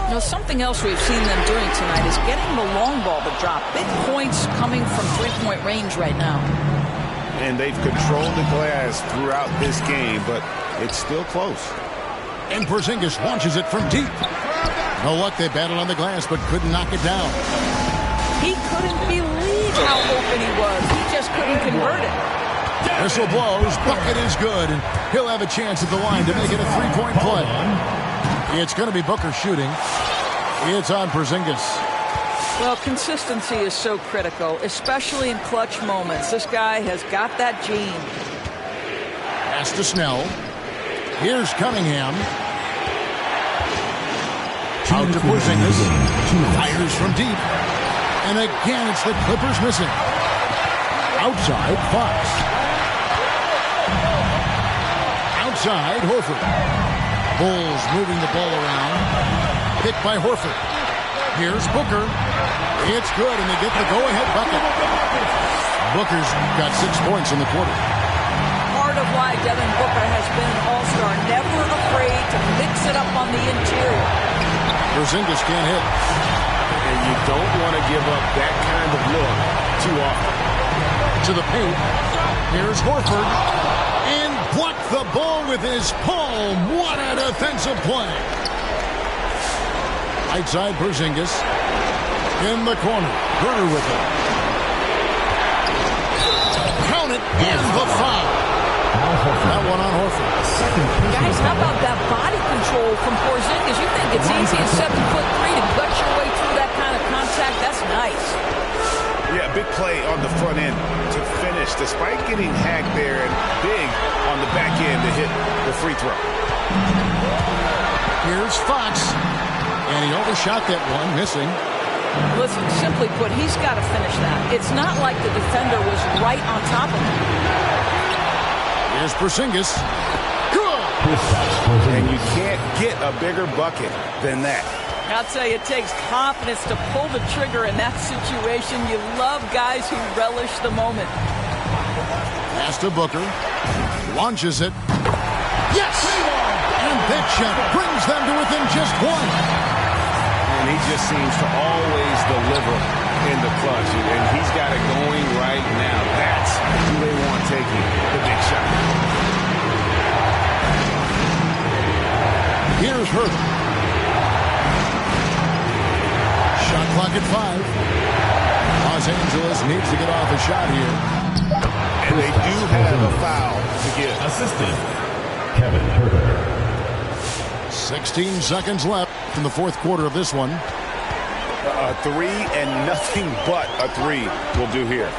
Now, something else we've seen them doing tonight is getting the long ball to drop. Big points coming from three-point range right now. And they've controlled the glass throughout this game, but it's still close. And Porzingis launches it from deep. No luck, they battled on the glass, but couldn't knock it down. He couldn't believe how open he was. He just couldn't convert it. Whistle blows, bucket is good, and he'll have a chance at the line to make it a three-point play. It's going to be Booker shooting. It's on Porzingis. Well, consistency is so critical, especially in clutch moments. This guy has got that gene. Pass to Snell. Here's Cunningham. Out to Porzingis. Fires from deep. And again, it's the Clippers missing. Outside, Fox. Outside, Horford. Bulls moving the ball around. Picked by Horford. Here's Booker. It's good, and they get the go-ahead bucket. Booker's got 6 points in the quarter. Part of why Devin Booker has been an all-star, never afraid to mix it up on the interior. Porzingis can't hit. And you don't want to give up that kind of look too often. To the paint. Here's Horford. And blocked the ball with his palm. What a defensive play. Right side Porzingis. In the corner. Herter with it. Count it. And the foul. That one on Horford. Guys, how about that body control from Porzingis? You think it's easy at 7'3" to gut your way through that kind of contact? That's nice. Yeah, big play on the front end to finish, despite getting hacked there, and big on the back end to hit the free throw. Here's Fox. And he overshot that one, missing. Listen, simply put, he's got to finish that. It's not like the defender was right on top of him. Here's Porzingis. Good! And you can't get a bigger bucket than that. I'll tell you, it takes confidence to pull the trigger in that situation. You love guys who relish the moment. Pass to Booker. Launches it. Yes! And that shot brings them to within just one. And he just seems to always deliver in the clutch. And he's got it going right now. That's who they want taking the big shot. Here's Herter. Shot clock at 5. Los Angeles needs to get off a shot here. And they do have a foul to give. Assistant, Kevin Herter. 16 seconds left in the fourth quarter of this one. A three and nothing but a three will do here.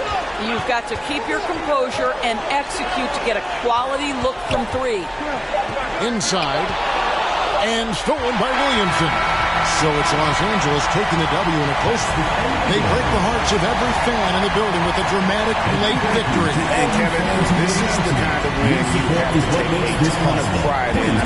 You've got to keep your composure and execute to get a quality look from three. Inside. And stolen by Williamson. So it's Los Angeles taking the W in a close. They break the hearts of every fan in the building with a dramatic late victory. And Kevin, this is the kind of win you have to take a ton of pride in.